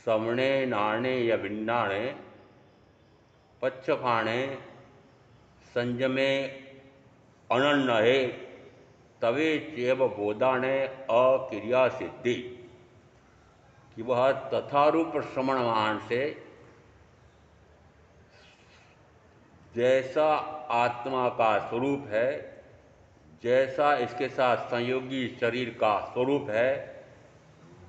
समणे नाणे या भिन्नाणे पच्छखाणे संयमे अनन्नहे तवे चेव बोधाणे अक्रिया सिद्धि कि वह तथारूप श्रवणमान से जैसा आत्मा का स्वरूप है, जैसा इसके साथ संयोगी शरीर का स्वरूप है,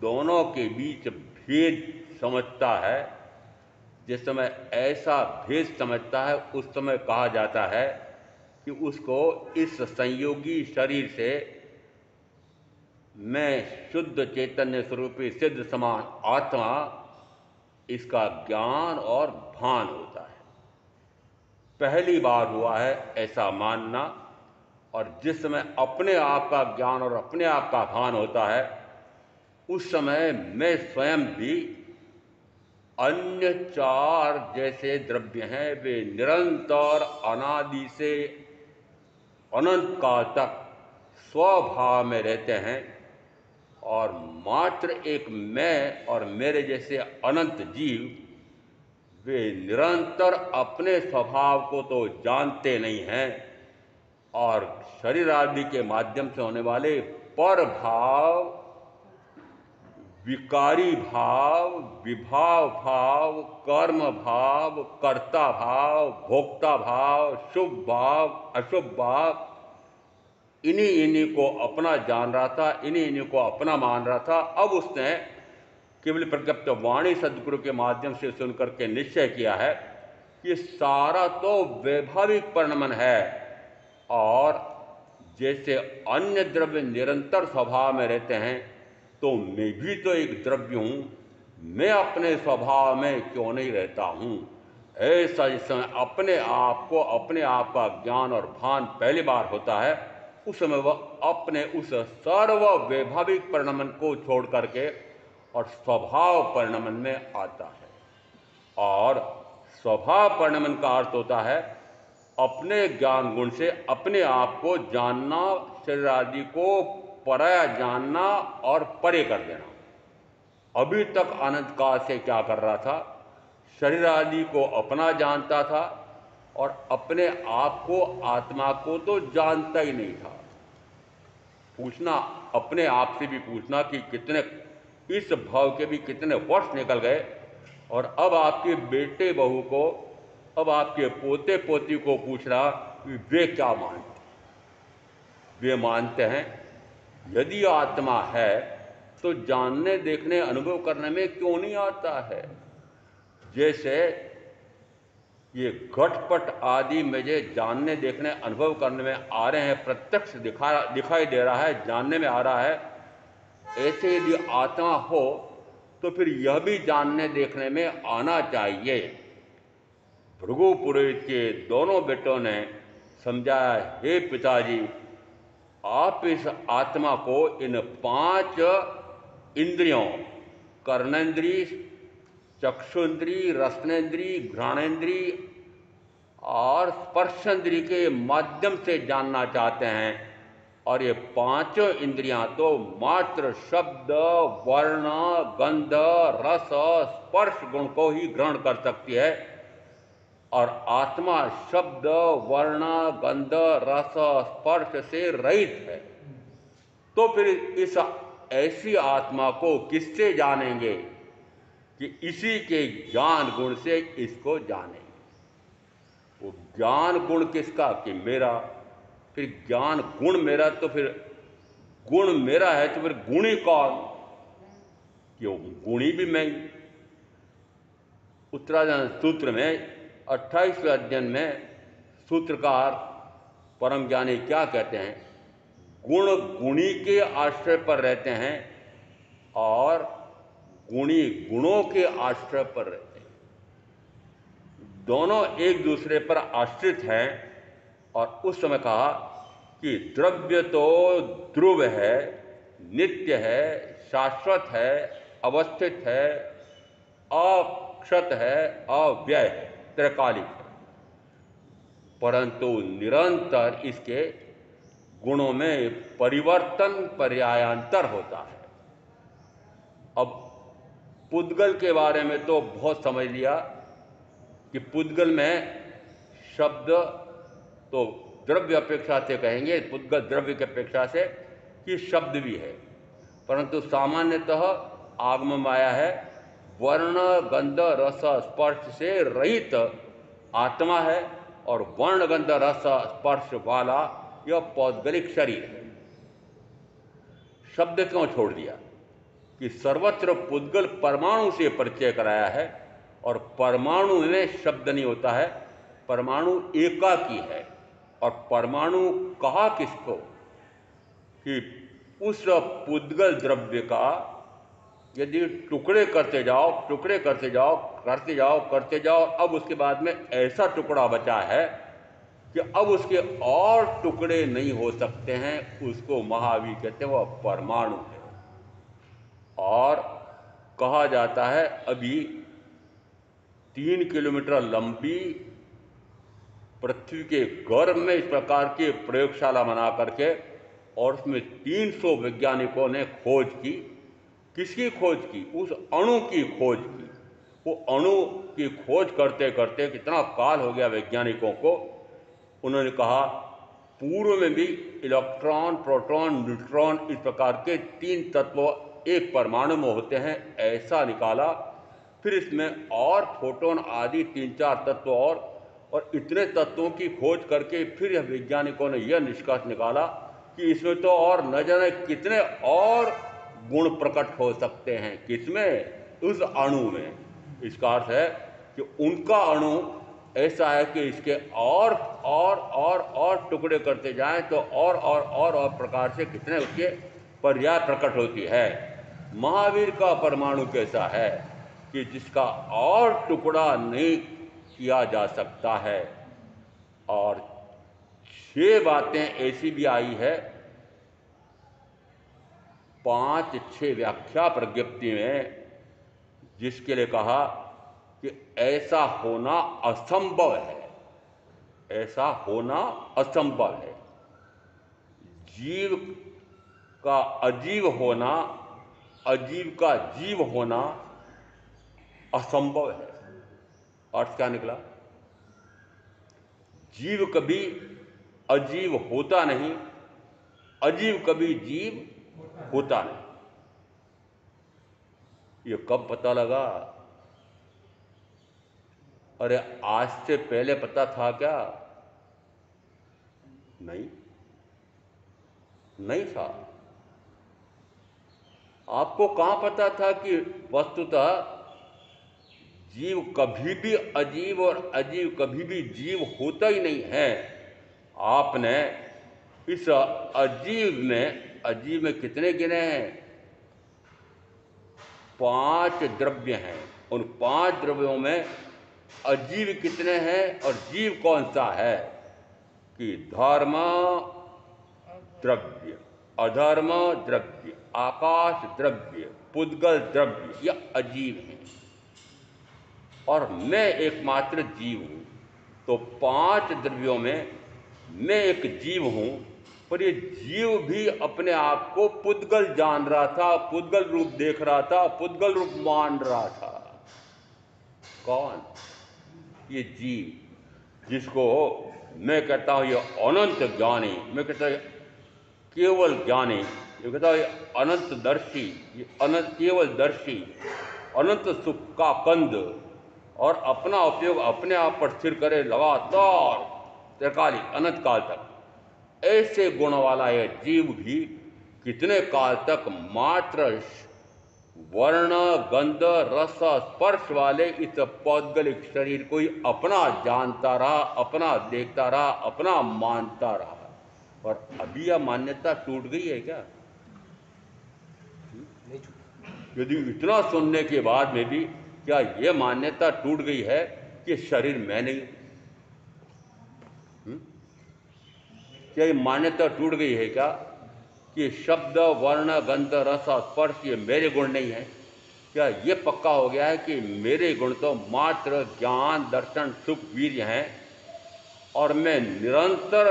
दोनों के बीच भेद समझता है। जिस समय ऐसा भेद समझता है उस समय कहा जाता है कि उसको इस संयोगी शरीर से मैं शुद्ध चैतन्य स्वरूपी सिद्ध समान आत्मा, इसका ज्ञान और भान होता है। पहली बार हुआ है ऐसा मानना, और जिस समय अपने आप का ज्ञान और अपने आप का भान होता है उस समय मैं स्वयं भी अन्य चार जैसे द्रव्य हैं वे निरंतर अनादि से अनंत काल तक स्वभाव में रहते हैं, और मात्र एक मैं और मेरे जैसे अनंत जीव वे निरंतर अपने स्वभाव को तो जानते नहीं हैं, और शरीर आदि के माध्यम से होने वाले पर भाव, विकारी भाव, विभाव भाव, कर्म भाव, कर्ता भाव, भोक्ता भाव, शुभ भाव, अशुभ भाव, इन्हीं को अपना जान रहा था, इन्हीं को अपना मान रहा था। अब उसने केवल प्रज्ञप्त वाणी सदगुरु के माध्यम से सुनकर के निश्चय किया है कि सारा तो वैभाविक परिणमन है, और जैसे अन्य द्रव्य निरंतर स्वभाव में रहते हैं तो मैं भी तो एक द्रव्य हूँ, मैं अपने स्वभाव में क्यों नहीं रहता हूँ। ऐसा जिस समय अपने आप को, अपने आप का ज्ञान और भान पहली बार होता है उस समय वह अपने उस सर्व वैभाविक परिणमन को छोड़ करके और स्वभाव परिणमन में आता है। और स्वभाव परिणमन का अर्थ होता है अपने ज्ञान गुण से अपने आप को जानना, शरीर आदि को पराया जानना और परे कर देना। अभी तक अनंत काल से क्या कर रहा था, शरीर आदि को अपना जानता था और अपने आप को, आत्मा को तो जानता ही नहीं था। पूछना, अपने आप से भी पूछना कि कितने इस भाव के भी कितने वर्ष निकल गए, और अब आपके बेटे बहू को, अब आपके पोते पोती को पूछना कि वे क्या मानते। वे मानते हैं यदि आत्मा है तो जानने, देखने, अनुभव करने में क्यों नहीं आता है। जैसे ये घटपट आदि मुझे जानने, देखने, अनुभव करने में आ रहे हैं, प्रत्यक्ष दिखाई दे रहा है, जानने में आ रहा है, ऐसे यदि आत्मा हो तो फिर यह भी जानने देखने में आना चाहिए। भृगु पुरोहित के दोनों बेटों ने समझाया, हे पिताजी, आप इस आत्मा को इन 5 इंद्रियों, कर्णेंद्री, चक्षुन्द्री, रसनेन्द्री, घ्राणेन्द्री और स्पर्शेंद्री के माध्यम से जानना चाहते हैं, और ये 5 इंद्रियां तो मात्र शब्द, वर्ण, गंध, रस, स्पर्श गुण को ही ग्रहण कर सकती है, और आत्मा शब्द, वर्ण, गंध, रस, स्पर्श से रहित है। तो फिर इस ऐसी आत्मा को किससे जानेंगे कि इसी के ज्ञान गुण से इसको जानेंगे। वो ज्ञान गुण किसका, कि मेरा। फिर ज्ञान गुण मेरा, तो फिर गुण मेरा है तो फिर गुणी कौन, क्यों गुणी भी मैं। उत्तराधान सूत्र में 28वें अध्ययन में सूत्रकार परम ज्ञानी क्या कहते हैं, गुण गुणी के आश्रय पर रहते हैं और गुणी गुणों के आश्रय पर रहते हैं। दोनों एक दूसरे पर आश्रित हैं। और उस समय कहा कि द्रव्य तो ध्रुव है, नित्य है, शाश्वत है, अवस्थित है, अक्षत है, अव्यय है, त्रैकालिक है, परंतु निरंतर इसके गुणों में परिवर्तन, पर्यायांतर होता है। अब पुद्गल के बारे में तो बहुत समझ लिया कि पुद्गल में शब्द तो द्रव्य अपेक्षा से कहेंगे, पुद्गल द्रव्य की अपेक्षा से, कि शब्द भी है, परंतु सामान्यतः आगम माया है, वर्ण, गंध, रस, स्पर्श से रहित आत्मा है, और वर्ण, गंध, रस, स्पर्श वाला यह पौद्गलिक शरीर है। शब्द क्यों छोड़ दिया, कि सर्वत्र पुद्गल परमाणु से परिचय कराया है, और परमाणु में शब्द नहीं होता है, परमाणु एकाकी है। और परमाणु कहा किसको, कि उस पुद्गल द्रव्य का यदि टुकड़े करते जाओ, टुकड़े करते जाओ, करते जाओ, करते जाओ, अब उसके बाद में ऐसा टुकड़ा बचा है कि अब उसके और टुकड़े नहीं हो सकते हैं, उसको महावीर कहते हैं, वह परमाणु है। और कहा जाता है अभी 3 किलोमीटर लंबी पृथ्वी के गर्भ में इस प्रकार की प्रयोगशाला बना करके, और उसमें 300 वैज्ञानिकों ने खोज की। किसकी खोज की? उस अणु की खोज की। वो अणु की खोज करते करते कितना काल हो गया वैज्ञानिकों को। उन्होंने कहा पूर्व में भी इलेक्ट्रॉन, प्रोटॉन, न्यूट्रॉन इस प्रकार के 3 तत्व एक परमाणु में होते हैं, ऐसा निकाला। फिर इसमें और फोटोन आदि 3-4 तत्व और इतने तत्वों की खोज करके फिर यह वैज्ञानिकों ने यह निष्कर्ष निकाला कि इसमें तो और न जाने कितने और गुण प्रकट हो सकते हैं। किसमें? उस अणु में। इसका अर्थ है कि उनका अणु ऐसा है कि इसके और टुकड़े करते जाएं तो और प्रकार से कितने उसके पर्याय प्रकट होती है। महावीर का परमाणु कैसा है कि जिसका और टुकड़ा नहीं किया जा सकता है। और 6 बातें ऐसी भी आई है 5-6 व्याख्या प्रज्ञप्ति में, जिसके लिए कहा कि ऐसा होना असंभव है, ऐसा होना असंभव है। जीव का अजीव होना, अजीव का जीव होना असंभव है। अर्थ क्या निकला? जीव कभी अजीव होता नहीं, अजीव कभी जीव होता नहीं। ये कब पता लगा? अरे आज से पहले पता था क्या? नहीं था। आपको कहाँ पता था कि वस्तुतः जीव कभी भी अजीव और अजीव कभी भी जीव होता ही नहीं है। आपने इस अजीव में कितने गिने हैं? 5 द्रव्य हैं। उन 5 द्रव्यों में अजीव कितने हैं और जीव कौन सा है? कि धर्म द्रव्य, अधर्म द्रव्य, आकाश द्रव्य, पुद्गल द्रव्य, यह अजीव हैं। और मैं एकमात्र जीव हूँ। तो 5 द्रव्यों में मैं एक जीव हूँ, पर ये जीव भी अपने आप को पुद्गल जान रहा था, पुद्गल रूप देख रहा था, पुद्गल रूप मान रहा था। कौन? ये जीव, जिसको मैं कहता हूँ ये अनंत ज्ञानी, मैं कहता हूँ केवल ज्ञानी, ये कहता है अनंत दर्शी, ये अनंत केवल दर्शी, अनंत सुख का कंद, और अपना उपयोग अपने आप पर स्थिर करे लगातार त्रिकालिक अनंत काल तक। ऐसे गुण वाला यह जीव भी कितने काल तक मात्र वर्ण, गंध, रस, स्पर्श वाले इस पौद्गलिक शरीर को ही अपना जानता रहा, अपना देखता रहा, अपना मानता रहा। और अभी यह मान्यता टूट गई है क्या? यदि इतना सुनने के बाद में भी क्या यह मान्यता टूट गई है कि शरीर मैं नहीं? क्या ये मान्यता टूट गई है क्या कि शब्द, वर्ण, गंध, रस, स्पर्श ये मेरे गुण नहीं है? क्या ये पक्का हो गया है कि मेरे गुण तो मात्र ज्ञान, दर्शन, सुख, वीर्य हैं, और मैं निरंतर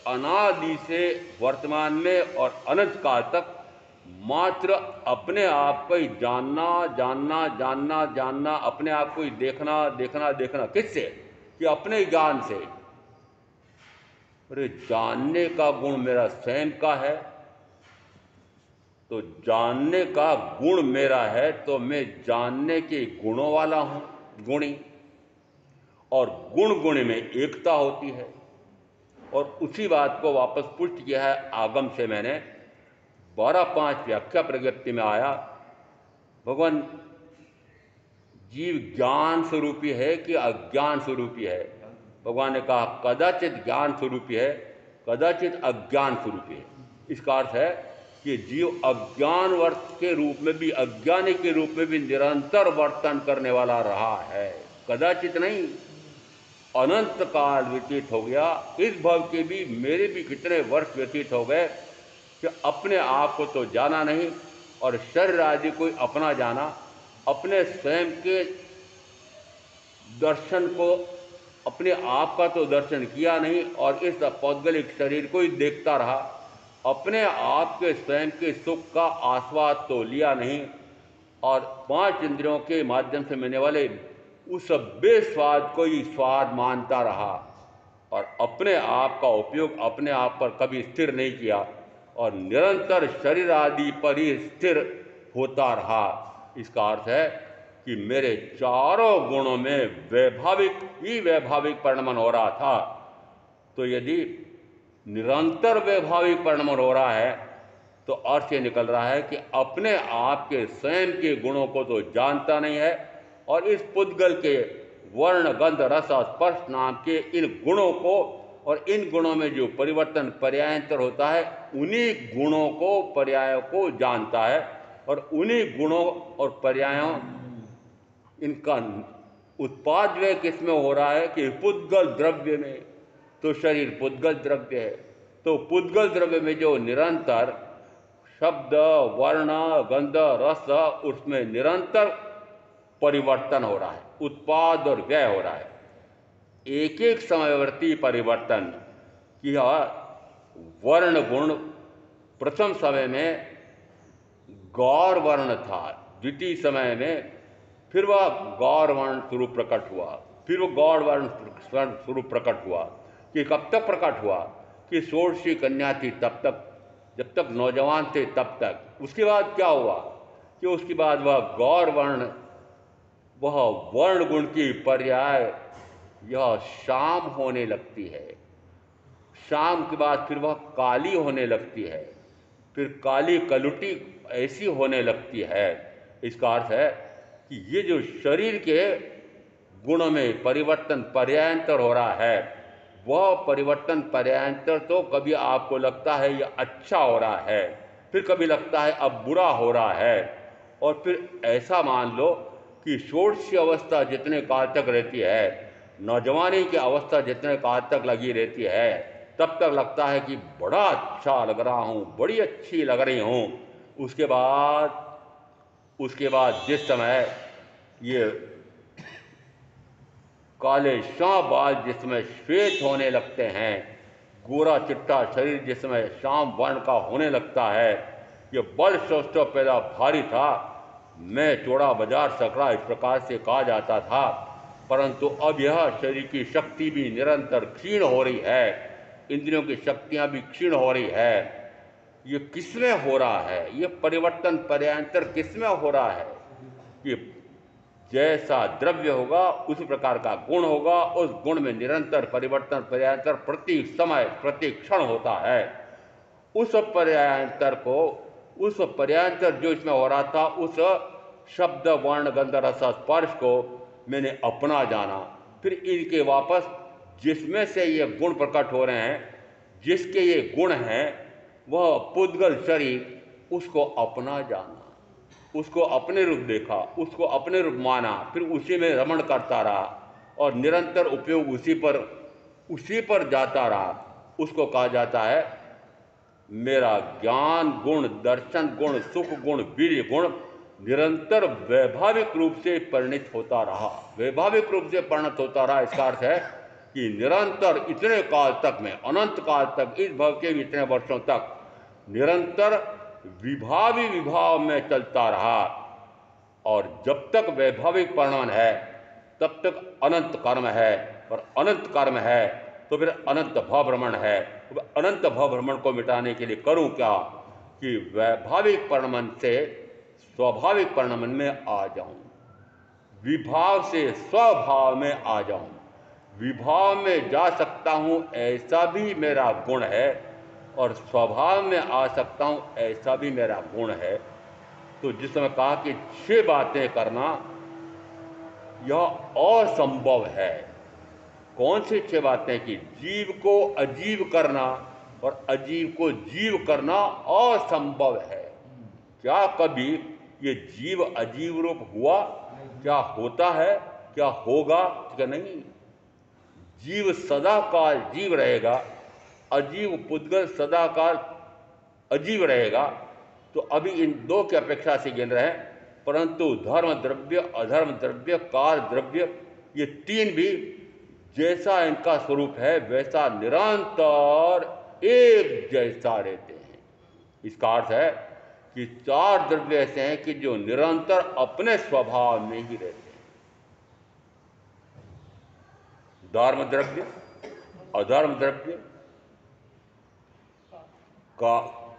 अनादि से वर्तमान में और अनंत काल तक मात्र अपने आप को ही जानना, जानना, जानना, जानना, अपने आप को ही देखना, देखना, देखना। किससे? कि अपने ज्ञान से। अरे जानने का गुण मेरा स्वयं का है, तो जानने का गुण मेरा है तो मैं जानने के गुणों वाला हूँ, गुणी। और गुण गुण में एकता होती है। और उसी बात को वापस पुष्ट किया है आगम से मैंने। 12-5 व्याख्या प्रज्ञप्ति में आया, भगवान जीव ज्ञान स्वरूपी है कि अज्ञान स्वरूपी है? भगवान ने कहा कदाचित ज्ञान स्वरूपी है, कदाचित अज्ञान स्वरूपी है। इसका अर्थ है कि जीव अज्ञान वर्त के रूप में भी, अज्ञानी के रूप में भी निरंतर वर्तन करने वाला रहा है। कदाचित नहीं, अनंत काल व्यतीत हो गया, इस भव के भी मेरे भी कितने वर्ष व्यतीत हो गए कि अपने आप को तो जाना नहीं और शरीर आदि को अपना जाना, अपने स्वयं के दर्शन को, अपने आप का तो दर्शन किया नहीं और इस पौद्गलिक शरीर को ही देखता रहा। अपने आप के स्वयं के सुख का आस्वाद तो लिया नहीं और 5 इंद्रियों के माध्यम से मिलने वाले उस बेस्वाद को ही स्वाद मानता रहा और अपने आप का उपयोग अपने आप पर कभी स्थिर नहीं किया और निरंतर शरीर आदि पर ही स्थिर होता रहा। इसका अर्थ है कि मेरे चारों गुणों में वैभाविक परिणमन हो रहा था। तो यदि निरंतर वैभाविक परिणमन हो रहा है तो अर्थ ये निकल रहा है कि अपने आप के स्वयं के गुणों को तो जानता नहीं है और इस पुद्गल के वर्ण गंध रस और स्पर्श नाम के इन गुणों को और इन गुणों में जो परिवर्तन पर्यायांतर होता है उन्हीं गुणों को पर्यायों को जानता है और उन्हीं गुणों और पर्यायों इनका उत्पाद व्यय किसमें हो रहा है कि पुद्गल द्रव्य में। तो शरीर पुद्गल द्रव्य है, तो पुद्गल द्रव्य में जो निरंतर शब्द वर्ण गंध रस उसमें निरंतर परिवर्तन हो रहा है, उत्पाद और व्यय हो रहा है, एक एक समयवर्ती परिवर्तन किया। वर्ण गुण प्रथम समय में गौर वर्ण था, द्वितीय समय में फिर वह गौर वर्ण स्वरूप प्रकट हुआ, फिर वो गौर वर्ण स्वरूप प्रकट हुआ कि कब तक प्रकट हुआ कि षोडशी कन्या थी तब तक, जब तक नौजवान थे तब तक। उसके बाद क्या हुआ कि उसके बाद वह गौर वर्ण, वह वर्ण गुण की पर्याय यह शाम होने लगती है, शाम के बाद फिर वह काली होने लगती है, फिर काली कलुटी ऐसी होने लगती है। इसका अर्थ है कि ये जो शरीर के गुण में परिवर्तन पर्यायांतर हो रहा है, वह परिवर्तन पर्यायांतर तो कभी आपको लगता है ये अच्छा हो रहा है, फिर कभी लगता है अब बुरा हो रहा है, और फिर ऐसा मान लो कि षोडशी अवस्था जितने काल तक रहती है, नौजवानी की अवस्था जितने काल तक लगी रहती है, तब तक लगता है कि बड़ा अच्छा लग रहा हूँ, बड़ी अच्छी लग रही हूँ। उसके बाद जिस समय ये काले शाम बाल जिसमें श्वेत होने लगते हैं, गोरा चिट्टा शरीर जिसमें शाम वर्ण का होने लगता है, ये बल शौष्ठव पैदा भारी था, मैं चौड़ा बाजार सकड़ा इस प्रकार से कहा जाता था, परंतु अब यह शरीर की शक्ति भी निरंतर क्षीण हो रही है, इंद्रियों की शक्तियां भी क्षीण हो रही है। ये किसमें हो रहा है, ये परिवर्तन पर्यांतर किसमें हो रहा है कि जैसा द्रव्य होगा उसी प्रकार का गुण होगा, उस गुण में निरंतर परिवर्तन पर्यांतर प्रति समय प्रति क्षण होता है। उस पर्यांतर को, उस पर्यांतर जो इसमें हो रहा था, उस शब्द वर्ण गंध रस स्पर्श को मैंने अपना जाना, फिर इनके वापस जिसमें से ये गुण प्रकट हो रहे हैं, जिसके ये गुण हैं, वह पुद्गल शरीर, उसको अपना जाना, उसको अपने रूप देखा, उसको अपने रूप माना, फिर उसी में रमण करता रहा और निरंतर उपयोग उसी पर जाता रहा। उसको कहा जाता है मेरा ज्ञान गुण, दर्शन गुण, सुख गुण, वीर्य गुण निरंतर वैभाविक रूप से परिणित होता रहा, वैभाविक रूप से परिणत होता रहा। इसका अर्थ है कि निरंतर इतने काल तक में, अनंत काल तक, इस भव के इतने वर्षों तक निरंतर विभाव में चलता रहा, और जब तक वैभाविक परिणमन है तब तक अनंत कर्म है, और अनंत कर्म है तो फिर अनंत भवभ्रमण है। तो अनंत भवभ्रमण को मिटाने के लिए करूं क्या कि वैभाविक परिणमन से स्वाभाविक परिणमन में आ जाऊं, विभाव से स्वभाव में आ जाऊं। विभाव में जा सकता हूं ऐसा भी मेरा गुण है, और स्वभाव में आ सकता हूं ऐसा भी मेरा गुण है। तो जिस समय कहा कि 6 बातें करना यह असंभव है, कौन सी 6 बातें? कि जीव को अजीव करना और अजीव को जीव करना असंभव है। क्या कभी ये जीव अजीव रूप हुआ? क्या होता है? क्या होगा? क्या नहीं? जीव सदा काल जीव रहेगा, अजीव पुद्गल सदा काल अजीव रहेगा। तो अभी इन दो की अपेक्षा से गिन रहे हैं, परंतु धर्म द्रव्य, अधर्म द्रव्य, काल द्रव्य, ये तीन भी जैसा इनका स्वरूप है वैसा निरंतर एक जैसा रहते हैं। इसका अर्थ है कि चार द्रव्य ऐसे हैं कि जो निरंतर अपने स्वभाव में ही रहते हैं। धर्म द्रव्य, अधर्म द्रव्य, का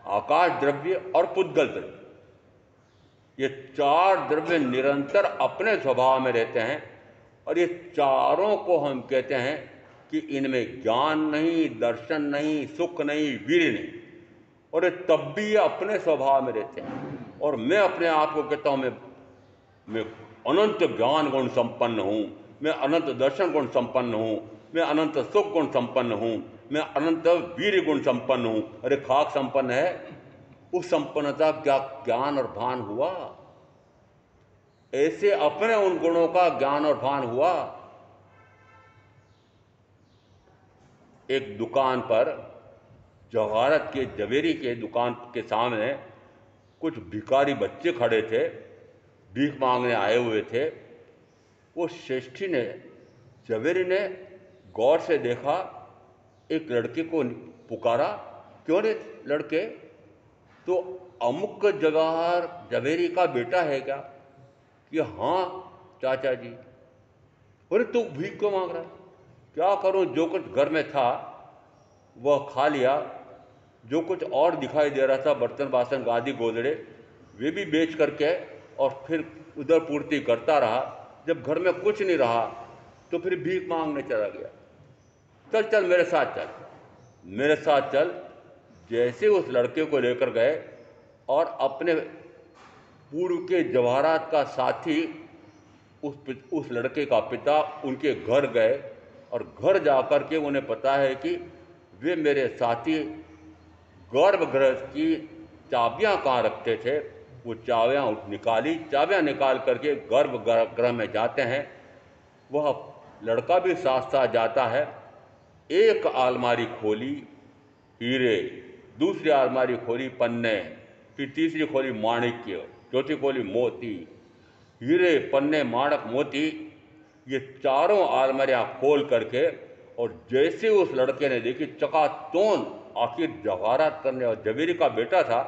आकाश द्रव्य और पुद्गल द्रव्य, ये चार द्रव्य निरंतर अपने स्वभाव में रहते हैं। और ये चारों को हम कहते हैं कि इनमें ज्ञान नहीं, दर्शन नहीं, सुख नहीं, वीर्य नहीं, और ये तब भी ये अपने स्वभाव में रहते हैं। और मैं अपने आप को कहता हूँ मैं अनंत ज्ञान गुण संपन्न हूँ, मैं अनंत दर्शन गुण संपन्न हूँ, मैं अनंत सुख गुण संपन्न हूँ, मैं अनंत वीर्य गुण संपन्न हूँ। अरे खाक संपन्न है, उस संपन्नता क्या ज्ञान और भान हुआ? ऐसे अपने उन गुणों का ज्ञान और भान हुआ। एक दुकान पर, जवाहरत के जवेरी के दुकान के सामने कुछ भिखारी बच्चे खड़े थे, भीख मांगने आए हुए थे। वो श्रेष्ठी ने, जवेरी ने गौर से देखा, एक लड़के को पुकारा, क्यों रे लड़के, तो अमुक जवाहर जवेरी का बेटा है क्या? कि हाँ चाचा जी। अरे तू भीख क्यों मांग रहा है? क्या करूं, जो कुछ घर में था वह खा लिया, जो कुछ और दिखाई दे रहा था, बर्तन बासन गादी गोदड़े, वे भी बेच करके और फिर उधर पूर्ति करता रहा। जब घर में कुछ नहीं रहा तो फिर भीख मांगने चला गया। चल चल मेरे साथ चल, मेरे साथ चल। जैसे उस लड़के को लेकर गए और अपने पूर्व के जवाहरात का साथी उस लड़के का पिता उनके घर गए, और घर जाकर के उन्हें पता है कि वे मेरे साथी गर्भगृह की चाबियां कहाँ रखते थे। वो चाबियां निकाली, चाबियां निकाल करके गर्भगृह में जाते हैं। वह लड़का भी साथ साथ जाता है। एक अलमारी खोली हीरे, दूसरी अलमारी खोली पन्ने, फिर तीसरी खोली माणिक्य, चौथी खोली मोती। हीरे, पन्ने, माणक, मोती, ये चारों अलमारियां खोल करके, और जैसे उस लड़के ने देखी, चकाचौंध, आखिर जवाहरात करने और जवेरी का बेटा था,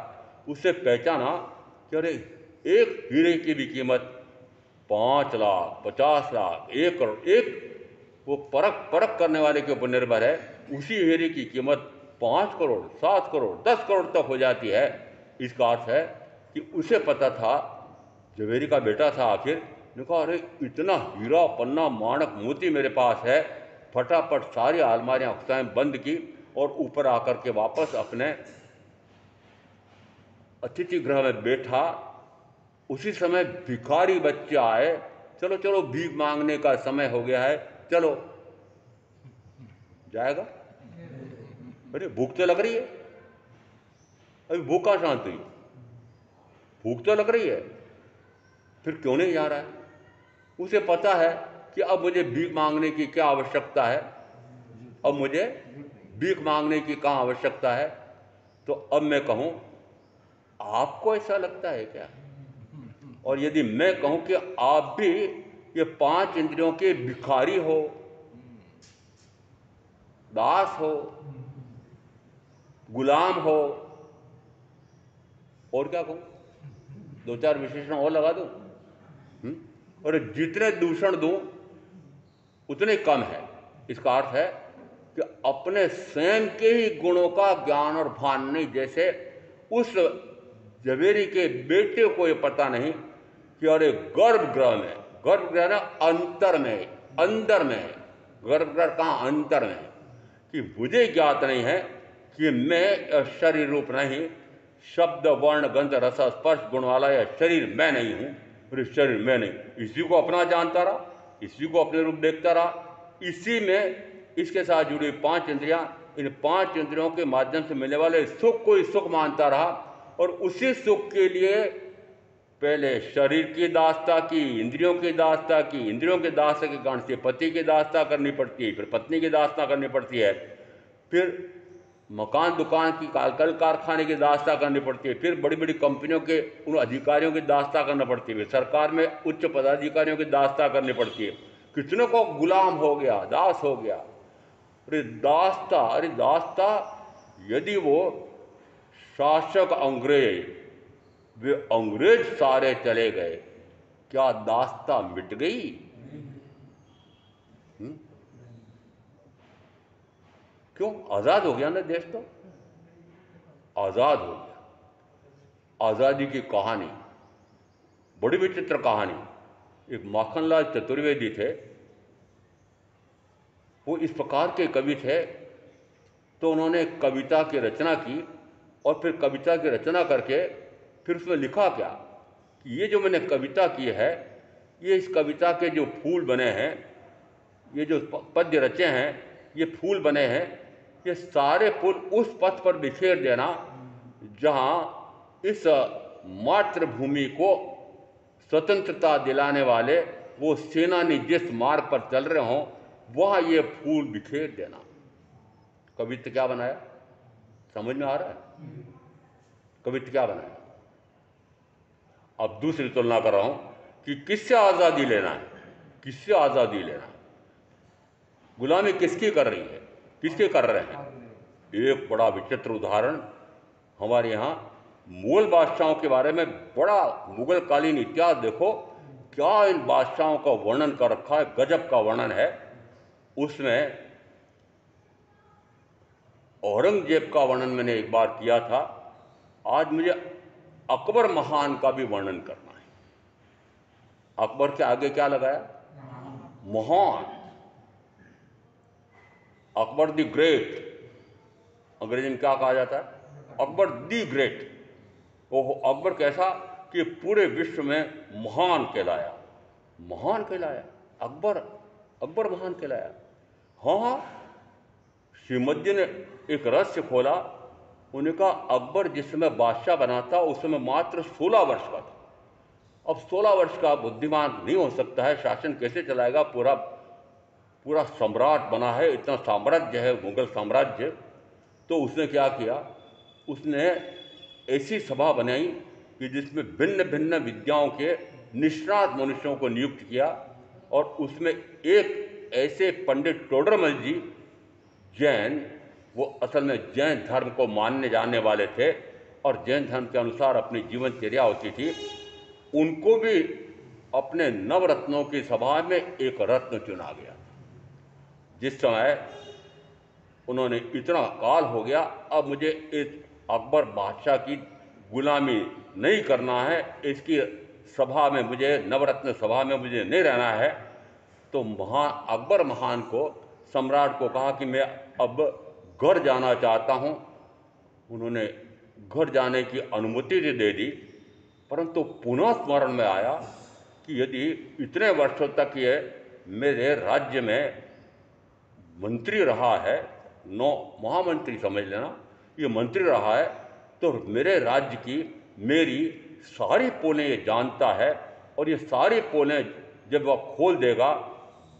उससे पहचाना कि अरे एक हीरे की भी कीमत 5 लाख, 50 लाख, 1 करोड़। एक वो परख परख करने वाले के ऊपर निर्भर है। उसी हीरे की कीमत 5 करोड़, 7 करोड़, 10 करोड़ तक हो जाती है। इसका अर्थ है कि उसे पता था, जवेरी का बेटा था आखिर, ने कहा अरे इतना हीरा, पन्ना, माणक, मोती मेरे पास है। फटाफट सारी अलमारियां स्वयं बंद की और ऊपर आकर के वापस अपने अतिथि गृह में बैठा। उसी समय भिखारी बच्चे आए, चलो चलो भीख मांगने का समय हो गया है, चलो। जाएगा? अरे भूख तो लग रही है, अभी भूख कहाँ शांत हुई? भूख तो लग रही है, फिर क्यों नहीं जा रहा है? उसे पता है कि अब मुझे भीख मांगने की क्या आवश्यकता है, अब मुझे भीख मांगने की कहाँ आवश्यकता है। तो अब मैं कहूं, आपको ऐसा लगता है क्या? और यदि मैं कहूं कि आप भी ये 5 इंद्रियों के भिखारी हो, दास हो, गुलाम हो, और क्या कहूं, 2-4 विशेषण और लगा दूं? और जितने दूषण दूं उतने कम है। इसका अर्थ है कि अपने स्वयं के ही गुणों का ज्ञान और भान नहीं। जैसे उस जवेरी के बेटे को ये पता नहीं कि अरे गर्भगृह में, गर्भगृह ना अंतर में, अंदर में है, गर्भगृह कहाँ, अंतर में है, कि मुझे ज्ञात नहीं है कि मैं शरीर रूप नहीं, शब्द वर्ण गंध रस स्पर्श गुण वाला यह शरीर मैं नहीं हूँ, और इस शरीर मैं नहीं। इसी को अपना जानता रहा, इसी को अपने रूप देखता रहा, इसी में इसके साथ जुड़ी हुई 5 इंद्रियां, इन 5 इंद्रियों के माध्यम से मिलने वाले सुख को ही सुख मानता रहा और उसी सुख के लिए पहले शरीर की दासता की, इंद्रियों की दासता की, इंद्रियों के दासता के कारण से पति की दासता करनी पड़ती है, फिर पत्नी की दासता करनी पड़ती है, फिर मकान दुकान की कल कारखाने की दासता करनी पड़ती है, फिर बड़ी बड़ी कंपनियों के उन अधिकारियों की दासता करना पड़ती है, सरकार में उच्च पदाधिकारियों की दासता करनी पड़ती है। कितनों को गुलाम हो गया, दास हो गया। अरे दासता यदि वो शासक अंग्रेज, वे अंग्रेज सारे चले गए, क्या दासता मिट गई? क्यों? आजाद हो गया ना देश, तो आजाद हो गया। आजादी की कहानी बड़ी विचित्र कहानी। एक माखनलाल चतुर्वेदी थे, वो इस प्रकार के कवि थे, तो उन्होंने कविता की रचना की और फिर कविता की रचना करके फिर उसमें लिखा क्या कि ये जो मैंने कविता की है, ये इस कविता के जो फूल बने हैं, ये जो पद्य रचे हैं, ये फूल बने हैं, ये सारे फूल उस पथ पर बिखेर देना जहाँ इस मातृभूमि को स्वतंत्रता दिलाने वाले वो सेनानी जिस मार्ग पर चल रहे हों, वहाँ ये फूल बिखेर देना। कवित्व क्या बनाया? समझ में आ रहा है? कवित्व क्या बनाया? अब दूसरी तुलना कर रहा हूं कि किससे आज़ादी लेना है, किससे आज़ादी लेना है, गुलामी किसकी कर रही है, किसके कर रहे हैं। एक बड़ा विचित्र उदाहरण हमारे यहाँ मुगल बादशाहों के बारे में, बड़ा मुगल कालीन इतिहास देखो, क्या इन बादशाहों का वर्णन कर रखा है, गजब का वर्णन है। उसमें औरंगजेब का वर्णन मैंने एक बार किया था, आज मुझे अकबर महान का भी वर्णन करना है। अकबर के आगे क्या लगाया? महान। अकबर द ग्रेट, अंग्रेजी में क्या कहा जाता है? Akbar the great. ओहो, अकबर कैसा कि पूरे विश्व में महान कहलाया, महान कहलाया अकबर, अकबर महान कहलाया। हाँ, श्रीमद जी ने एक रहस्य खोला। उन्हें कहा अकबर जिस समय बादशाह बना था उस समय मात्र 16 वर्ष का था। अब 16 वर्ष का बुद्धिमान नहीं हो सकता है, शासन कैसे चलाएगा? पूरा पूरा सम्राट बना है, इतना साम्राज्य है मुगल साम्राज्य। तो उसने क्या किया? उसने ऐसी सभा बनाई कि जिसमें भिन्न भिन्न विद्याओं के निष्णात मनुष्यों को नियुक्त किया, और उसमें एक ऐसे पंडित टोडरमल जी, जैन, वो असल में जैन धर्म को मानने जाने वाले थे और जैन धर्म के अनुसार अपनी जीवनचर्या होती थी, उनको भी अपने नवरत्नों की सभा में एक रत्न चुना गया। जिस समय उन्होंने इतना काल हो गया, अब मुझे इस अकबर बादशाह की गुलामी नहीं करना है, इसकी सभा में मुझे, नवरत्न सभा में मुझे नहीं रहना है, तो अकबर महान को, सम्राट को कहा कि मैं अब घर जाना चाहता हूँ। उन्होंने घर जाने की अनुमति दे दी, परंतु पुनः स्मरण में आया कि यदि इतने वर्षों तक ये मेरे राज्य में मंत्री रहा है, महामंत्री समझ लेना, ये मंत्री रहा है, तो मेरे राज्य की मेरी सारी पोलें ये जानता है, और ये सारी पोलें जब वह खोल देगा,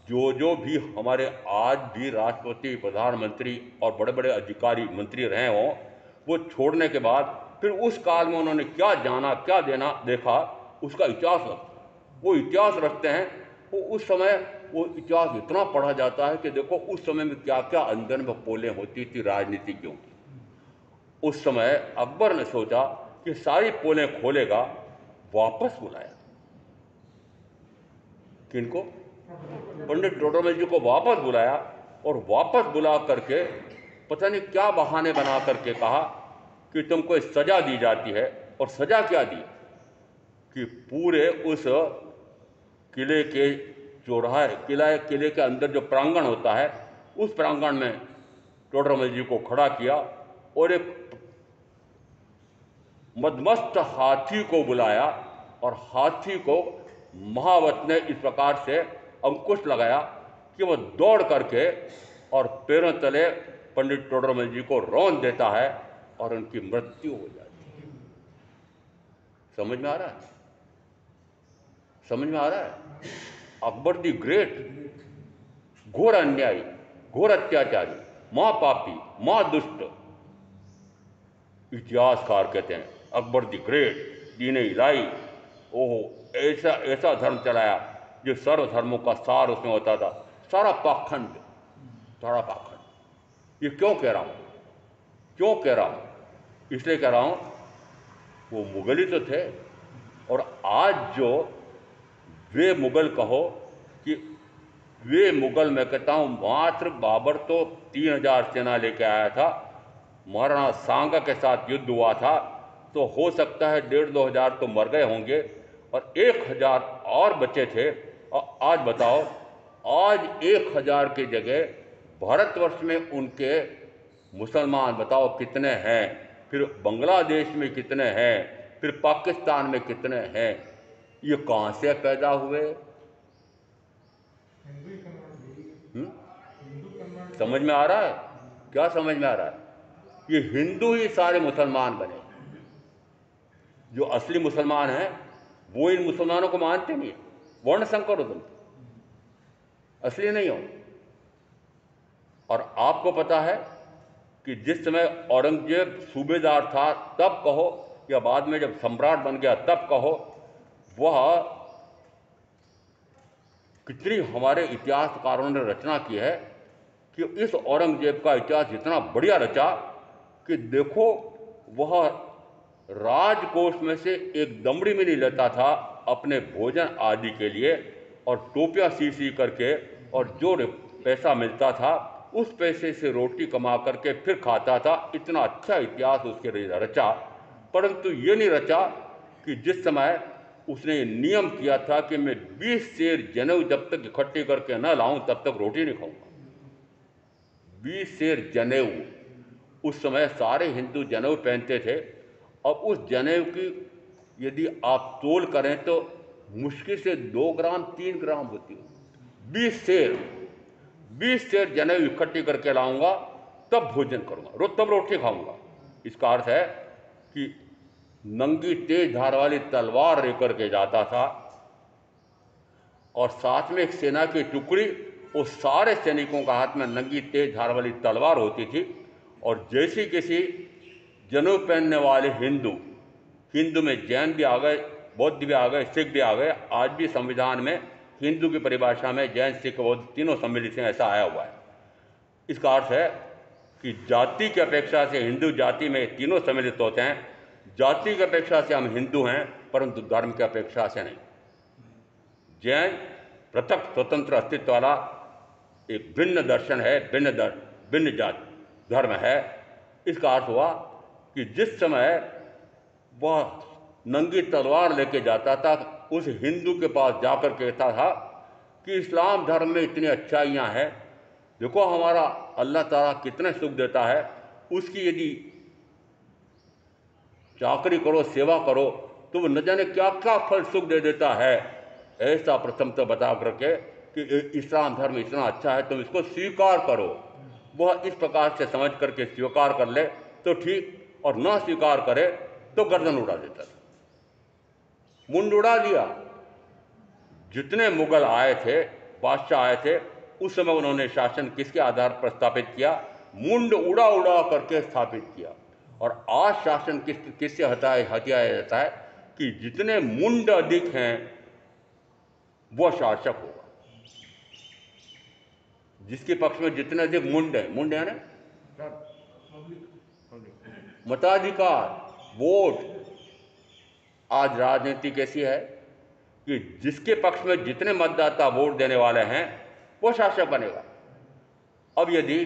जो भी हमारे आज भी राष्ट्रपति, प्रधानमंत्री और बड़े बड़े अधिकारी मंत्री रहे हों, वो छोड़ने के बाद फिर उस काल में उन्होंने क्या जाना, क्या देखा, उसका इतिहास रखते हैं। वो इतिहास रखते हैं, वो उस समय वो इतिहास इतना पढ़ा जाता है कि देखो उस समय में क्या क्या अंदर में पोलें होती थी राजनीतिज्ञों की। उस समय अकबर ने सोचा कि सारी पोलें खोलेगा, वापस बुलाया। किनको? पंडित टोडरमल जी को वापस बुलाया, और वापस बुला करके पता नहीं क्या बहाने बना करके कहा कि तुमको इस सजा दी जाती है। और सजा क्या दी कि पूरे उस किले के चौराहे, किले के अंदर जो प्रांगण होता है, उस प्रांगण में टोडरमल जी को खड़ा किया और एक मदमस्त हाथी को बुलाया, और हाथी को महावत ने इस प्रकार से अंकुश लगाया कि वह दौड़ करके और पैरों तले पंडित टोडरमल जी को रौंद देता है और उनकी मृत्यु हो जाती है। समझ में आ रहा है? समझ में आ रहा है? अकबर दी ग्रेट, घोर अन्यायी, घोर अत्याचारी, महापापी, महादुष्ट, इतिहासकार कहते हैं अकबर दी ग्रेट, दीन इलाही, ओहो ऐसा ऐसा धर्म चलाया जो सर्व धर्मों का सार उसमें होता था। सारा पाखंड, सारा पाखंड। ये क्यों कह रहा हूँ? क्यों कह रहा हूँ? इसलिए कह रहा हूँ वो मुगल ही तो थे, और आज जो वे मुगल कहो कि वे मुगल, मैं कहता हूँ मात्र बाबर तो 3000 सेना लेके आया था, महाराणा सांगा के साथ युद्ध हुआ था, तो हो सकता है 1500-2000 हज़ार तो मर गए होंगे और 1000 और बचे थे। और आज बताओ, आज 1000 की जगह भारतवर्ष में उनके मुसलमान बताओ कितने हैं, फिर बांग्लादेश में कितने हैं, फिर पाकिस्तान में कितने हैं? ये कहाँ से पैदा हुए? समझ में आ रहा है? क्या समझ में आ रहा है? ये हिंदू ही सारे मुसलमान बने। जो असली मुसलमान हैं वो इन मुसलमानों को मानते नहीं, वर्ण संकर हो तुम, असली नहीं हो। और आपको पता है कि जिस समय औरंगजेब सूबेदार था तब कहो, या बाद में जब सम्राट बन गया तब कहो, वह कितनी हमारे इतिहासकारों ने रचना की है कि इस औरंगजेब का इतिहास इतना बढ़िया रचा कि देखो, वह राजकोष में से एक दमड़ी में नहीं लेता था अपने भोजन आदि के लिए, और टोपियाँ सी सी करके, और जो पैसा मिलता था उस पैसे से रोटी कमा करके फिर खाता था। इतना अच्छा इतिहास उसके रचा। परंतु ये नहीं रचा कि जिस समय उसने नियम किया था कि मैं 20 सेर जनेऊ जब तक इकट्ठी करके न लाऊं तब तक रोटी नहीं खाऊंगा। 20 सेर जनेऊ, उस समय सारे हिंदू जनेऊ पहनते थे, और उस जनेऊ की यदि आप तोल करें तो मुश्किल से 2 ग्राम 3 ग्राम होती है। 20 सेर जनेऊ इकट्ठी करके लाऊंगा, तब भोजन करूंगा, तब रोटी खाऊंगा। इसका अर्थ है कि नंगी तेज धार वाली तलवार लेकर के जाता था, और साथ में एक सेना की टुकड़ी, वो सारे सैनिकों का हाथ में नंगी तेज धार वाली तलवार होती थी। और जैसे किसी जनेऊ पहनने वाले हिंदू में जैन भी आ गए, बौद्ध भी आ गए, सिख भी आ गए। आज भी संविधान में हिंदू की परिभाषा में जैन, सिख, बौद्ध तीनों सम्मिलित हैं, ऐसा आया हुआ है। इसका अर्थ है कि जाति की अपेक्षा से हिंदू जाति में तीनों सम्मिलित होते हैं। जाति की अपेक्षा से हम हिंदू हैं, परंतु धर्म की अपेक्षा से नहीं। जैन पृथक स्वतंत्र अस्तित्व वाला एक भिन्न दर्शन है, भिन्न जाति धर्म है। इसका अर्थ हुआ कि जिस समय वह नंगी तलवार लेके जाता था, उस हिंदू के पास जाकर कहता था कि इस्लाम धर्म में इतनी अच्छाइयाँ हैं, देखो हमारा अल्लाह ताला कितने सुख देता है, उसकी यदि चाकरी करो, सेवा करो, तो वो न जाने क्या क्या फल सुख दे देता है। ऐसा प्रथम तो बता करके कि इस्लाम धर्म इतना अच्छा है, तुम इसको स्वीकार करो। वह इस प्रकार से समझ करके स्वीकार कर ले तो ठीक, और ना स्वीकार करे तो गर्दन उड़ा देता था, मुंड उड़ा दिया। जितने मुगल आए थे, बादशाह आए थे, उस समय उन्होंने शासन किसके आधार पर स्थापित किया? मुंड उड़ा उड़ा करके स्थापित किया। और आज शासन किससे हथियाया जाता है कि जितने मुंड अधिक हैं वो शासक होगा। जिसके पक्ष में जितने अधिक मुंड है ना, मताधिकार, वोट। आज राजनीति कैसी है कि जिसके पक्ष में जितने मतदाता वोट देने वाले हैं वो शासक बनेगा। अब यदि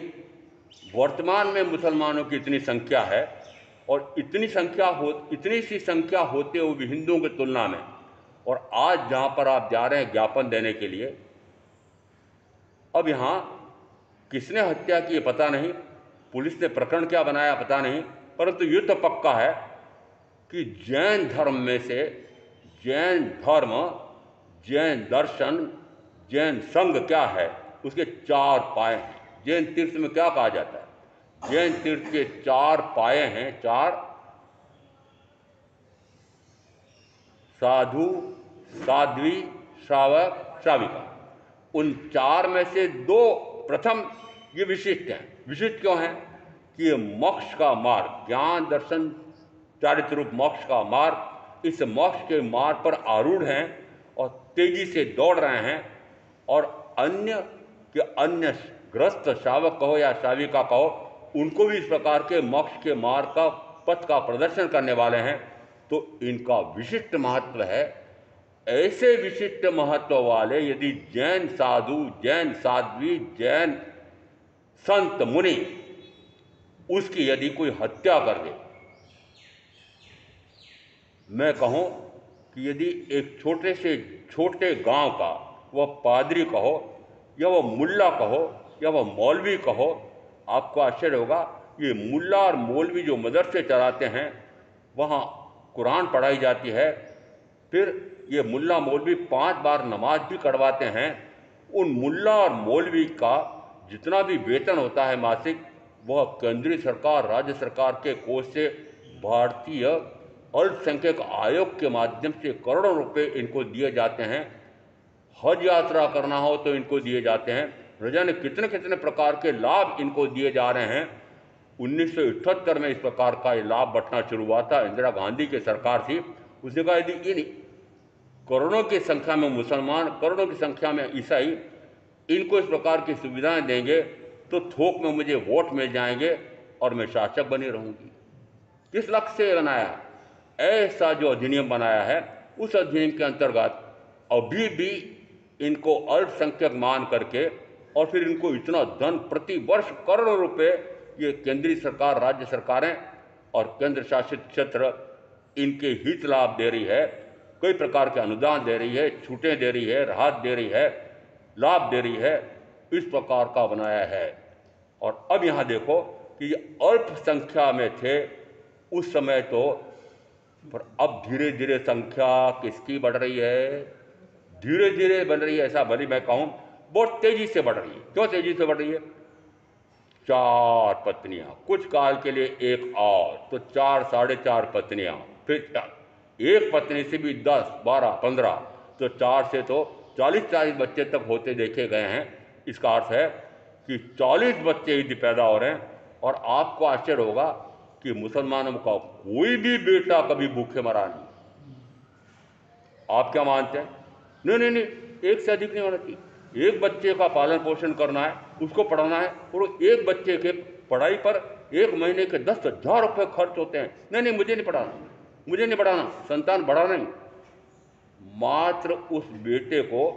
वर्तमान में मुसलमानों की इतनी संख्या है, और इतनी सी संख्या होते हुए भी हिंदुओं की तुलना में, और आज जहाँ पर आप जा रहे हैं ज्ञापन देने के लिए, अब यहाँ किसने हत्या की पता नहीं, पुलिस ने प्रकरण क्या बनाया पता नहीं, परंतु ये तो पक्का है कि जैन धर्म में से, जैन धर्म, जैन दर्शन, जैन संघ क्या है, उसके 4 पाए हैं। जैन तीर्थ में क्या कहा जाता है? जैन तीर्थ के 4 पाए हैं, 4: साधु, साध्वी, श्रावक, श्राविका। उन 4 में से 2 प्रथम ये विशिष्ट हैं। विशिष्ट क्यों हैं? कि ये मोक्ष का मार्ग, ज्ञान दर्शन चारित्र रूप मोक्ष का मार्ग, इस मोक्ष के मार्ग पर आरूढ़ हैं और तेजी से दौड़ रहे हैं। और अन्य के अन्य ग्रस्त श्रावक कहो या श्राविका कहो, उनको भी इस प्रकार के मोक्ष के मार्ग का पथ का प्रदर्शन करने वाले हैं। तो इनका विशिष्ट महत्व है। ऐसे विशिष्ट महत्व वाले यदि जैन साधु, जैन साध्वी, जैन संत मुनि उसकी यदि कोई हत्या कर दे, मैं कहूँ कि यदि एक छोटे से छोटे गांव का वह पादरी कहो या वह मुल्ला कहो या वह मौलवी कहो, आपको आश्चर्य होगा, ये मुल्ला और मौलवी जो मदरसे चलाते हैं वहाँ कुरान पढ़ाई जाती है, फिर ये मुल्ला मौलवी 5 बार नमाज भी करवाते हैं। उन मुल्ला और मौलवी का जितना भी वेतन होता है मासिक, वह केंद्रीय सरकार, राज्य सरकार के कोष से भारतीय अल्पसंख्यक आयोग के माध्यम से करोड़ों रुपए इनको दिए जाते हैं। हज यात्रा करना हो तो इनको दिए जाते हैं। न जाने कितने कितने प्रकार के लाभ इनको दिए जा रहे हैं। 1978 में इस प्रकार का ये लाभ बंटना शुरू हुआ था। इंदिरा गांधी की सरकार थी, उसने कहा यदि इन करोड़ों की संख्या में मुसलमान, करोड़ों की संख्या में ईसाई इनको इस प्रकार की सुविधाएं देंगे तो थोक में मुझे वोट मिल जाएंगे और मैं शासक बनी रहूंगी। किस लक्ष्य से बनाया? ऐसा जो अधिनियम बनाया है, उस अधिनियम के अंतर्गत अभी भी इनको अल्पसंख्यक मान करके और फिर इनको इतना धन प्रति वर्ष करोड़ों रुपए ये केंद्रीय सरकार, राज्य सरकारें और केंद्र शासित क्षेत्र इनके हित लाभ दे रही है, कई प्रकार के अनुदान दे रही है, छूटें दे रही है, राहत दे रही है, लाभ दे रही है, इस प्रकार का बनाया है। और अब यहाँ देखो कि ये अल्प संख्या में थे उस समय तो, पर अब धीरे धीरे संख्या किसकी बढ़ रही है? धीरे धीरे बढ़ रही है, ऐसा भले मैं कहूँ बहुत तेजी से बढ़ रही है। क्यों तेजी से बढ़ रही है? 4 पत्नियां, कुछ काल के लिए एक और, तो 4, 4.5 पत्नियां, फिर एक पत्नी से भी 10, 12, 15, तो 4 से तो 40 बच्चे तक होते देखे गए हैं। इसका अर्थ है कि 40 बच्चे यदि पैदा हो रहे हैं। और आपको आश्चर्य होगा कि मुसलमानों का कोई भी बेटा कभी भूखे मरा नहीं। आप क्या मानते हैं? नहीं नहीं नहीं, एक से अधिक नहीं होना चाहिए। एक बच्चे का पालन पोषण करना है, उसको पढ़ाना है, और एक बच्चे के पढ़ाई पर एक महीने के 10,000 रुपये खर्च होते हैं। नहीं नहीं, मुझे नहीं पढ़ाना, मुझे नहीं पढ़ाना, संतान बढ़ाना नहीं। मात्र उस बेटे को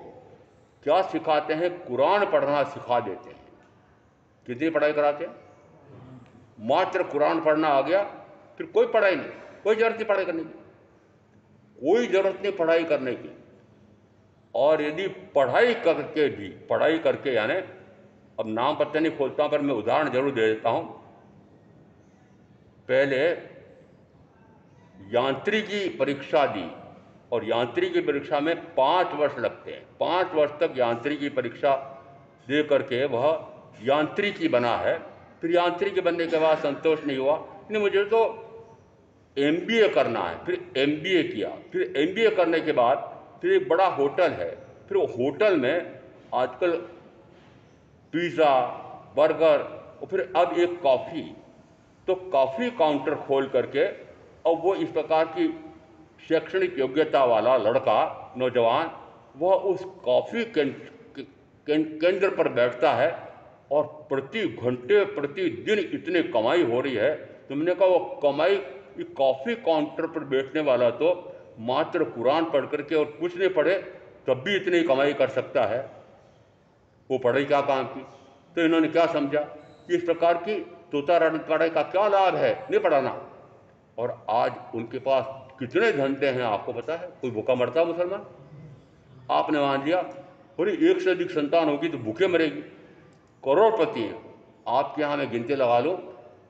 क्या सिखाते हैं? कुरान पढ़ना सिखा देते हैं। कितनी पढ़ाई कराते हैं? मात्र कुरान पढ़ना आ गया, फिर कोई पढ़ाई नहीं, कोई जरूरत नहीं पढ़ाई करने की, कोई जरूरत नहीं पढ़ाई करने की। और यदि पढ़ाई करके यानी, अब नाम पता नहीं खोलता हूं, पर मैं उदाहरण जरूर दे देता हूं। पहले यांत्रिकी परीक्षा दी, और यांत्रिकी परीक्षा में 5 वर्ष लगते हैं। 5 वर्ष तक यांत्रिकी परीक्षा दे करके वह यांत्रिकी बना है। फिर यांत्रिकी बनने के बाद संतोष नहीं हुआ, नहीं मुझे तो MBA करना है। फिर MBA किया, फिर MBA करने के बाद फिर एक बड़ा होटल है, फिर वो होटल में आजकल पिज़्ज़ा, बर्गर, और फिर अब एक कॉफ़ी, तो कॉफ़ी काउंटर खोल करके अब वो इस प्रकार की शैक्षणिक योग्यता वाला लड़का, नौजवान, वह उस कॉफ़ी केंद्र पर बैठता है और प्रति घंटे प्रतिदिन इतनी कमाई हो रही है। तुमने कहा वो कमाई, कॉफ़ी काउंटर पर बैठने वाला तो मात्र कुरान पढ़ करके और कुछ नहीं पढ़े तब भी इतनी कमाई कर सकता है, वो पढ़ाई क्या काम की? तो इन्होंने क्या समझा कि इस प्रकार की तोतारानी पढ़ाई का क्या लाभ है, नहीं पढ़ाना। और आज उनके पास कितने धंधे हैं आपको पता है? कोई भूखा मरता है मुसलमान? आपने मान लिया और एक से अधिक संतान होगी तो भूखे मरेगी। करोड़पति हैं, आपके यहाँ में गिनती लगा लो,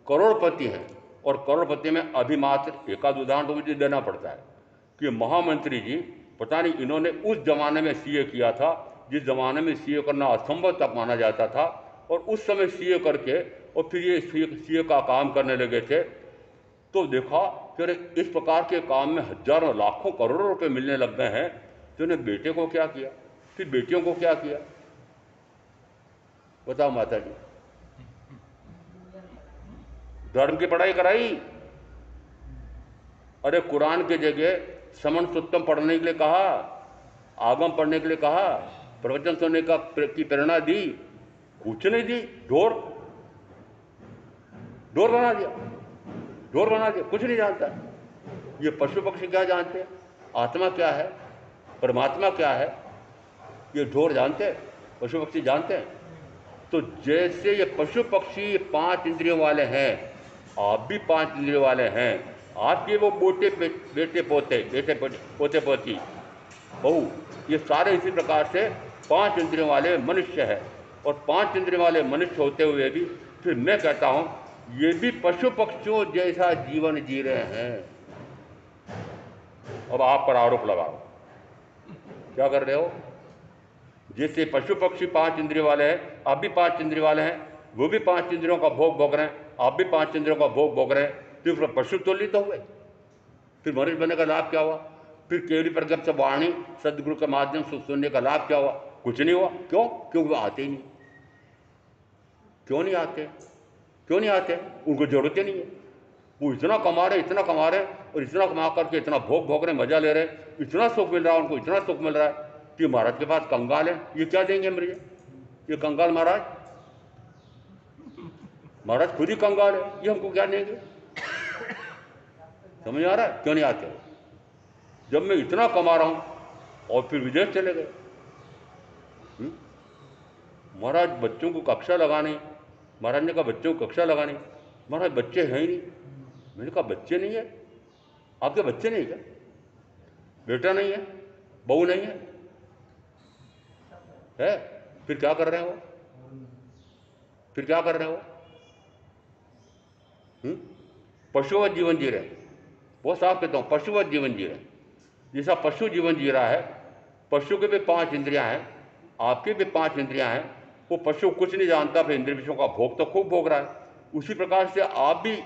करोड़पति हैं। और करोड़पति में अभी मात्र एक आध उदाहरण तो मुझे देना पड़ता है कि महामंत्री जी, पता नहीं इन्होंने उस जमाने में CA किया था जिस जमाने में CA करना असंभव तक माना जाता था, और उस समय सीए करके और फिर ये सीए का काम करने लगे थे, तो देखा कि अरे इस प्रकार के काम में हजारों लाखों करोड़ों रुपए मिलने लग गए हैं, तो उन्हें बेटे को क्या किया, फिर बेटियों को क्या किया, बताओ माता जी। धर्म की पढ़ाई कराई, अरे कुरान के जगह समन सुत्तम पढ़ने के लिए कहा, आगम पढ़ने के लिए कहा, प्रवचन सुनने की प्रेरणा दी, कुछ नहीं दी, ढोर बना दिया, कुछ नहीं जानता। ये पशु पक्षी क्या जानते हैं, आत्मा क्या है, परमात्मा क्या है, ये ढोर जानते हैं, पशु पक्षी जानते हैं। तो जैसे ये पशु पक्षी 5 इंद्रियों वाले हैं, आप भी 5 इंद्रियों वाले हैं। आपके वो बेटे पोते पोती बहू, ये सारे इसी प्रकार से 5 इंद्रियों वाले मनुष्य है। और 5 इंद्रियों वाले मनुष्य होते हुए भी फिर मैं कहता हूं ये भी पशु पक्षियों जैसा जीवन जी रहे हैं। अब आप पर आरोप लगाओ, क्या कर रहे हो? जैसे पशु पक्षी 5 इंद्रियों वाले हैं, आप भी 5 इंद्रियों वाले हैं, वो भी 5 इंद्रियों का भोग भोग रहे हैं, आप भी 5 इंद्रियों का भोग भोग रहे हैं, तो फिर पशु तुल्य तो हुए। फिर मनुष्य बनने का लाभ क्या हुआ? फिर केवली प्रगट से वाणी सदगुरु के माध्यम से सुनने का लाभ क्या हुआ? कुछ नहीं हुआ। क्यों? क्योंकि वो आते ही नहीं। क्यों नहीं आते? उनको जरूरत ही नहीं है। वो इतना कमा रहे और इतना कमा करके इतना भोग भोग रहे, मजा ले रहे, इतना सुख मिल रहा है उनको, इतना सुख मिल रहा है कि महाराज के पास कंगाल है, ये क्या देंगे मुझे? ये कंगाल महाराज खुद ही कंगाल है, ये हमको क्या देंगे? समझ आ रहा है? क्यों नहीं आते? जब मैं इतना कमा रहा हूं और फिर विदेश चले गए। महाराज बच्चों को कक्षा लगानी, महाराज ने कहा बच्चों को कक्षा लगानी, महाराज बच्चे हैं ही नहीं। मैंने कहा बच्चे नहीं है? आपके बच्चे नहीं क्या? बेटा नहीं है, बहू नहीं है, फिर क्या कर रहे हो? पशुवत जीवन जी रहे। वो साफ कहता हूँ, पशुवत जीवन जी रहे। जैसा पशु जीवन जी रहा है, पशु के भी 5 इंद्रियां हैं, आपके भी 5 इंद्रियां हैं। वो पशु कुछ नहीं जानता, फिर इंद्रिय विषयों का भोग तो खूब भोग रहा है। उसी प्रकार से आप भी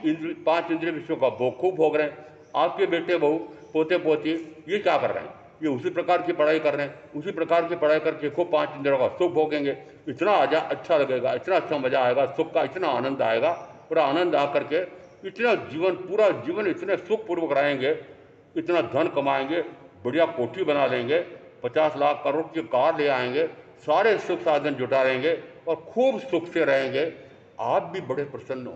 5 इंद्रिय विषयों का भोग खूब भोग रहे हैं। आपके बेटे बहू पोते पोती ये क्या कर रहे हैं? ये उसी प्रकार की पढ़ाई कर रहे हैं, उसी प्रकार की पढ़ाई करके खूब 5 इंद्रियों का सुख भोगेंगे। इतना अच्छा लगेगा, इतना अच्छा मजा आएगा, सुख का इतना आनंद आएगा, और आनंद आकर के इतना जीवन, पूरा जीवन इतने सुखपूर्वक रहेंगे, इतना धन कमाएंगे, बढ़िया कोठी बना लेंगे, 50 लाख करोड़ की कार ले आएंगे, सारे सुख साधन जुटा लेंगे और खूब सुख से रहेंगे। आप भी बड़े प्रसन्न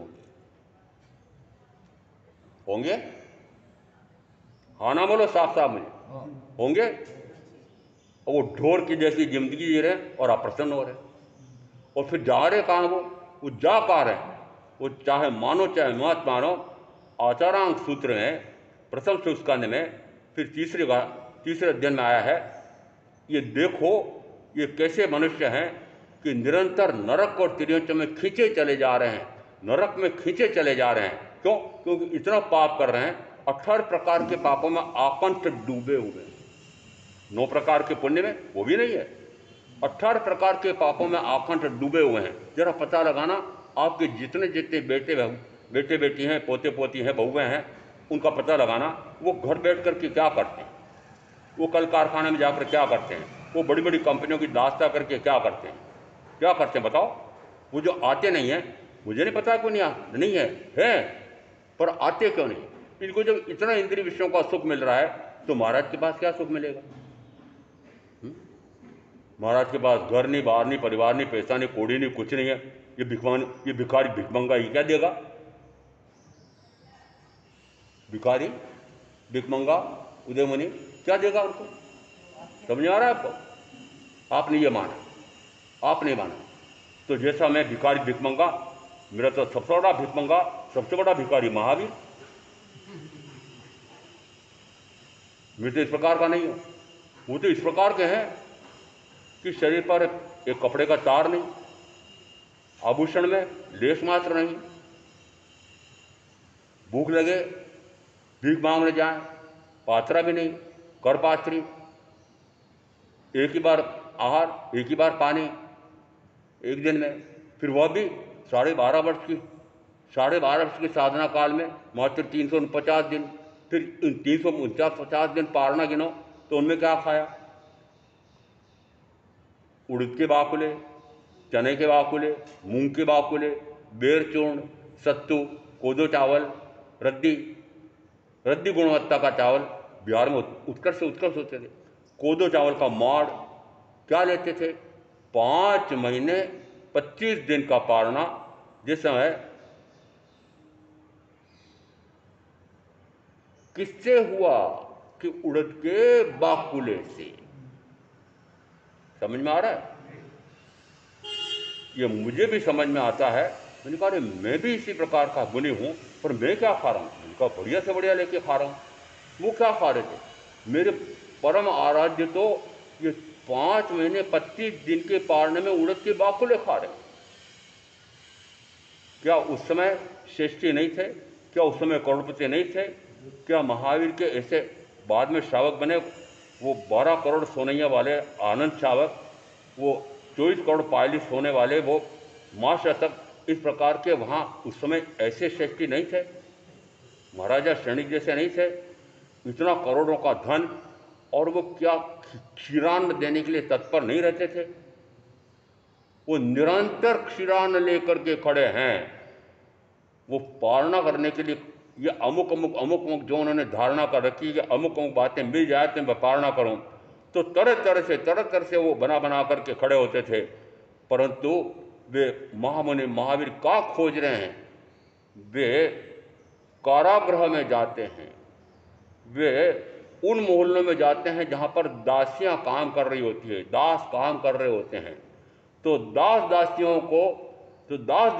होंगे। हाँ ना बोलो साफ साफ मुझे, होंगे? और वो ढोर की जैसी जिंदगी जी रहे और आप प्रसन्न हो रहे। और फिर जा रहे कहाँ? वो जा पा रहे हैं, वो चाहे मानो चाहे मत मानो। आचारांक सूत्र में प्रथम स्कंद में फिर तीसरे अध्ययन में आया है, ये देखो ये कैसे मनुष्य हैं कि निरंतर नरक और तिर्यंच में खींचे चले जा रहे हैं, नरक में खींचे चले जा रहे हैं। क्यों? क्योंकि इतना पाप कर रहे हैं, 18 प्रकार के पापों में आकंठ डूबे हुए हैं। 9 प्रकार के पुण्य में वो भी नहीं है, 18 प्रकार के पापों में आकंठ डूबे हुए हैं। जरा पता लगाना, आपके जितने जितने बेटे बेटी हैं, पोते पोती हैं, बहुएं हैं, उनका पता लगाना। वो घर बैठ कर के क्या करते हैं? वो कल कारखाने में जाकर क्या करते हैं? वो बड़ी बड़ी कंपनियों की दास्ता करके क्या करते हैं? बताओ। वो जो आते नहीं हैं, मुझे नहीं पता क्यों नहीं है, पर आते क्यों नहीं? इनको जब इतना इंद्रिय विषयों का सुख मिल रहा है, तो महाराज के पास क्या सुख मिलेगा? महाराज के पास घर नहीं, बाहर नहीं, परिवार नहीं, पैसा नहीं, कोड़ी नहीं, कुछ नहीं है। ये भिखारी भिखमंगा ये क्या देगा? भिखारी भिखमंगा उदयमुनि क्या देगा उनको? समझ आ रहा है आपको? आपने ये माना, आप नहीं माना। तो जैसा मैं भिखारी भिखमंगा, मेरा तो सबसे बड़ा भिखमंगा, सबसे बड़ा भिखारी महावीर। मैं तो इस प्रकार का नहीं हूं। वो तो इस प्रकार के हैं कि शरीर पर एक कपड़े का तार नहीं, आभूषण में लेस मात्र नहीं, भूख लगे भीख मांगने जाए, पात्रा भी नहीं, कर पात्री, एक ही बार आहार, एक ही बार पानी एक दिन में, फिर वह भी 12.5 वर्ष की साधना काल में मात्र 349 दिन। फिर 349 दिन पारना गिनो तो उनमें क्या खाया? उड़द के बाकुले, चने के बाकुले, मूंग के बाकुले, बेर चूर्ण, सत्तू, कोदो चावल, रद्दी रद्दी गुणवत्ता का चावल बिहार में उत्कर्ष से उत्कर्ष होते थे। कोदो चावल का माड़ क्या लेते थे? 5 महीने 25 दिन का पारना, जिस समय किससे हुआ? कि उड़द के बाकुले से। समझ में आ रहा है? ये मुझे भी समझ में आता है। मैंने कहा अरे मैं भी इसी प्रकार का गुणी हूँ, पर मैं क्या खा रहा हूँ? मैंने कहा बढ़िया से बढ़िया लेके खा रहा हूँ। वो क्या खा रहे थे? मेरे परम आराध्य तो ये 5 महीने 25 दिन के पारने में उड़द के बाकुले खा रहे हैं। क्या उस समय श्रेष्ठी नहीं थे? क्या उस समय करोड़पति नहीं थे? क्या महावीर के ऐसे बाद में श्रावक बने वो 12 करोड़ सोनैया वाले आनंद श्रावक, वो 24 करोड़ पायली सोने वाले, वो मास्टर तक इस प्रकार के वहाँ उस समय ऐसे श्रेष्ठी नहीं थे? महाराजा सैनिक जैसे नहीं थे? इतना करोड़ों का धन, और वो क्या क्षीरान्न देने के लिए तत्पर नहीं रहते थे? वो निरंतर क्षीरान्न लेकर के खड़े हैं। वो पालना करने के लिए ये अमुक अमुक जो उन्होंने धारणा कर रखी है कि अमुक बातें मिल जाए तो मैं पालना करूं, तो तरह तरह से वो बना करके खड़े होते थे। परंतु वे महामुनि महावीर का खोज रहे हैं? वे कारागृह में जाते हैं, वे उन मोहल्लों में जाते हैं जहाँ पर दासियाँ काम कर रही होती है, दास काम कर रहे होते हैं। तो दास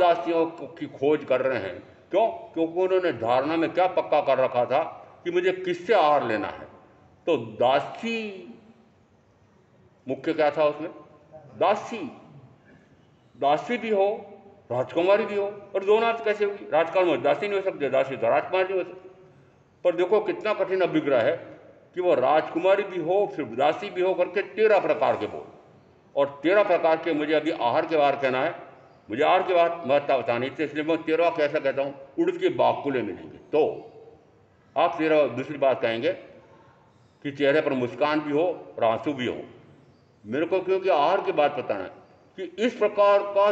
दासियों की खोज कर रहे हैं। क्यों? क्योंकि उन्होंने धारणा में क्या पक्का कर रखा था कि मुझे किससे आहार लेना है। तो दासी मुख्य क्या था उसमें? दासी भी हो, राजकुमारी भी हो। और दोनों कैसे होगी? राजकुमार में दासी नहीं हो सकते, दासी तो राजकुमारी नहीं हो सकती। पर देखो कितना कठिन अभिग्रह है कि वो राजकुमारी भी हो, फिर दासी भी हो करके 13 प्रकार के बोल, और 13 प्रकार के मुझे अभी आहार के बारे कहना है, मुझे आहार के बाद महत्ता बतानी थी, इसलिए मैं 13 कैसा कहता हूँ? उड़द के बाकुले मिलेंगे। तो आप 13 दूसरी बात कहेंगे कि चेहरे पर मुस्कान भी हो और आंसू भी हो। मेरे को क्योंकि आहार की बात बताना है कि इस प्रकार का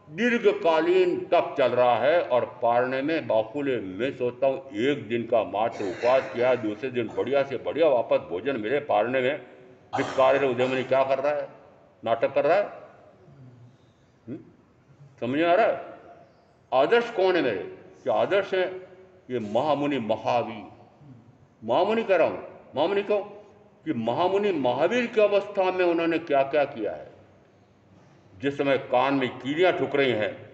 दीर्घकालीन तप चल रहा है, और पारने में बाकुले मैं सोचता हूँ 1 दिन का मात्र उपवास किया, दूसरे दिन बढ़िया से बढ़िया वापस भोजन मिले पारने में। विस्कार उदयमणि क्या कर रहा है? नाटक कर रहा है। समझ में आ रहा है? आदर्श कौन है मेरे? कि आदर्श है ये महामुनि महावीर। महामुनि कह रहा हूँ, महामुनि क्यों? कि महामुनि महावीर की अवस्था में उन्होंने क्या क्या किया है। जिस समय कान में कीड़ियाँ ठुक रही हैं,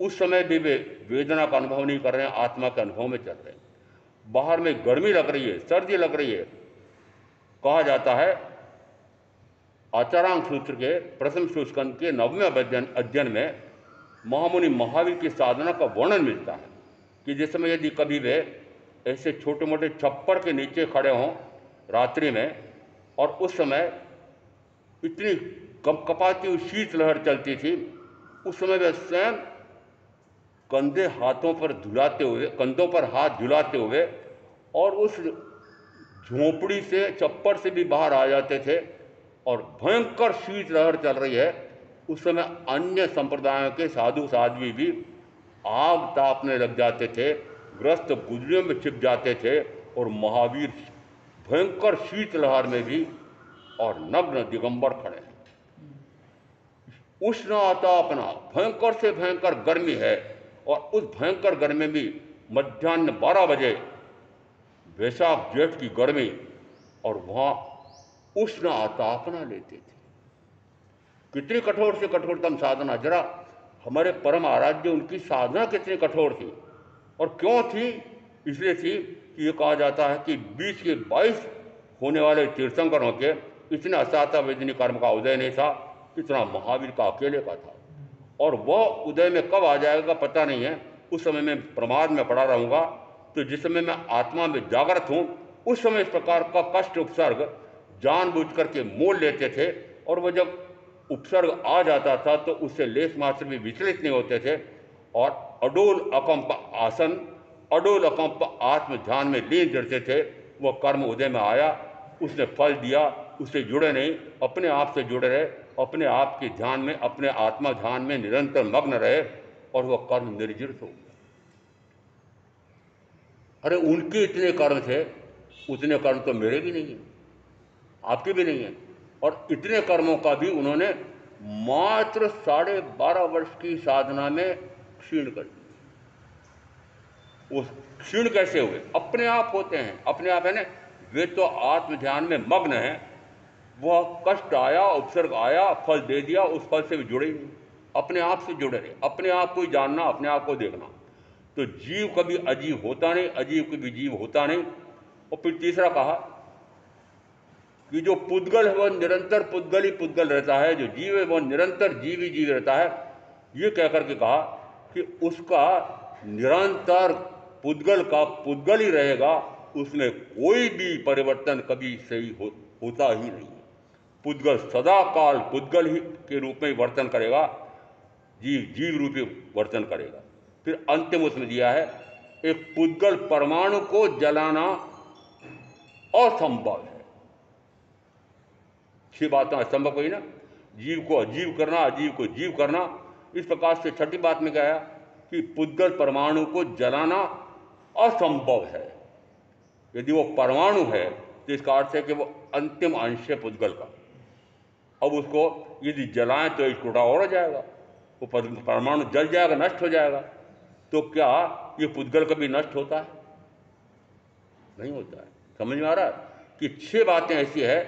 उस समय भी वे वेदना का अनुभव नहीं कर रहे हैं, आत्मा के अनुभव में चल रहे हैं। बाहर में गर्मी लग रही है, सर्दी लग रही है। कहा जाता है आचारांग सूत्र के प्रथम स्कंद के 9वें अध्ययन में महामुनि महावीर की साधना का वर्णन मिलता है कि जिस समय यदि कभी वे ऐसे छोटे मोटे छप्पर के नीचे खड़े हों रात्रि में, और उस समय इतनी कपकपाती हुई शीत लहर चलती थी, उस समय वे स्वयं कंधों पर हाथ झुलाते हुए और उस झोंपड़ी से, छप्पर से भी बाहर आ जाते थे, और भयंकर शीत लहर चल रही है। उस समय अन्य संप्रदायों के साधु साध्वी भी आग तापने लग जाते थे, ग्रस्त गुजरियों में छिप जाते थे, और महावीर भयंकर शीत लहर में भी और नग्न दिगंबर खड़े हैं। उष्ण आता अपना भयंकर से भयंकर गर्मी है, और उस भयंकर गर्मी में मध्याह्न 12 बजे वैशाख जेठ की गर्मी, और वहाँ उष्ण आतापना लेते थे। कितनी कठोर से कठोरतम साधना! जरा हमारे परम आराध्य उनकी साधना कितनी कठोर थी, और क्यों थी? इसलिए थी कि ये कहा जाता है कि 20 के 22 होने वाले तीर्थंकरों के इतना असाता वेदनी कर्म का उदय नहीं था, इतना महावीर का अकेले का था। और वह उदय में कब आ जाएगा पता नहीं है। उस समय मैं प्रमाद में पड़ा रहूँगा, तो जिस समय मैं आत्मा में जागृत हूँ, उस समय इस प्रकार का कष्ट उपसर्ग जानबूझ करके मोल लेते थे। और वह जब उपसर्ग आ जाता था तो उससे लेश मात्र भी विचलित नहीं होते थे और अडोल अकंप आसन, अडोल अकंप आत्म ध्यान में लीन रहते थे। वह कर्म उदय में आया, उसने फल दिया, उससे जुड़े नहीं, अपने आप से जुड़े रहे, अपने आप के ध्यान में, अपने आत्मा ध्यान में निरंतर मग्न रहे और वह कर्म निर्जित हो गया। अरे उनके इतने कर्म थे, उतने कर्म तो मेरे भी नहीं हैं, आपके भी नहीं हैं। और इतने कर्मों का भी उन्होंने मात्र 12.5 वर्ष की साधना में क्षीण कर दिया। वो क्षीण कैसे हुए? अपने आप होते हैं, अपने आप है ना। वे तो आत्म ध्यान में मग्न हैं, वह कष्ट आया, उपसर्ग आया, फल दे दिया, उस फल से भी जुड़े ही नहीं, अपने आप से जुड़े रहे, अपने आप को ही जानना, अपने आप को देखना। तो जीव कभी अजीव होता नहीं, अजीव कभी जीव होता नहीं। और फिर तीसरा कहा कि जो पुद्गल है वह निरंतर पुद्गल ही पुद्गल रहता है, जो जीव है वह निरंतर जीव ही जीव रहता है। ये कहकर के कहा कि उसका निरंतर पुद्गल का पुद्गल ही रहेगा, उसमें कोई भी परिवर्तन कभी सही होता ही नहीं है। पुद्गल सदा काल पुद्गल ही के रूप में वर्तन करेगा, जीव जीव रूपी वर्तन करेगा। फिर अंतिम उसमें दिया है, एक पुद्गल परमाणु को जलाना असंभव है। 6 बातें असंभव हुई ना, जीव को अजीव करना, अजीव को जीव करना। इस प्रकार से छठी बात में क्या है कि पुद्गल परमाणु को जलाना असंभव है। यदि वो परमाणु है तो इसका अर्थ है कि वो अंतिम अंश है पुद्गल का। अब उसको यदि जलाएं तो एक टुकड़ा और हो जाएगा, वो परमाणु जल जाएगा, नष्ट हो जाएगा। तो क्या ये पुद्गल कभी नष्ट होता है? नहीं होता है। समझ में आ रहा है कि 6 बातें ऐसी है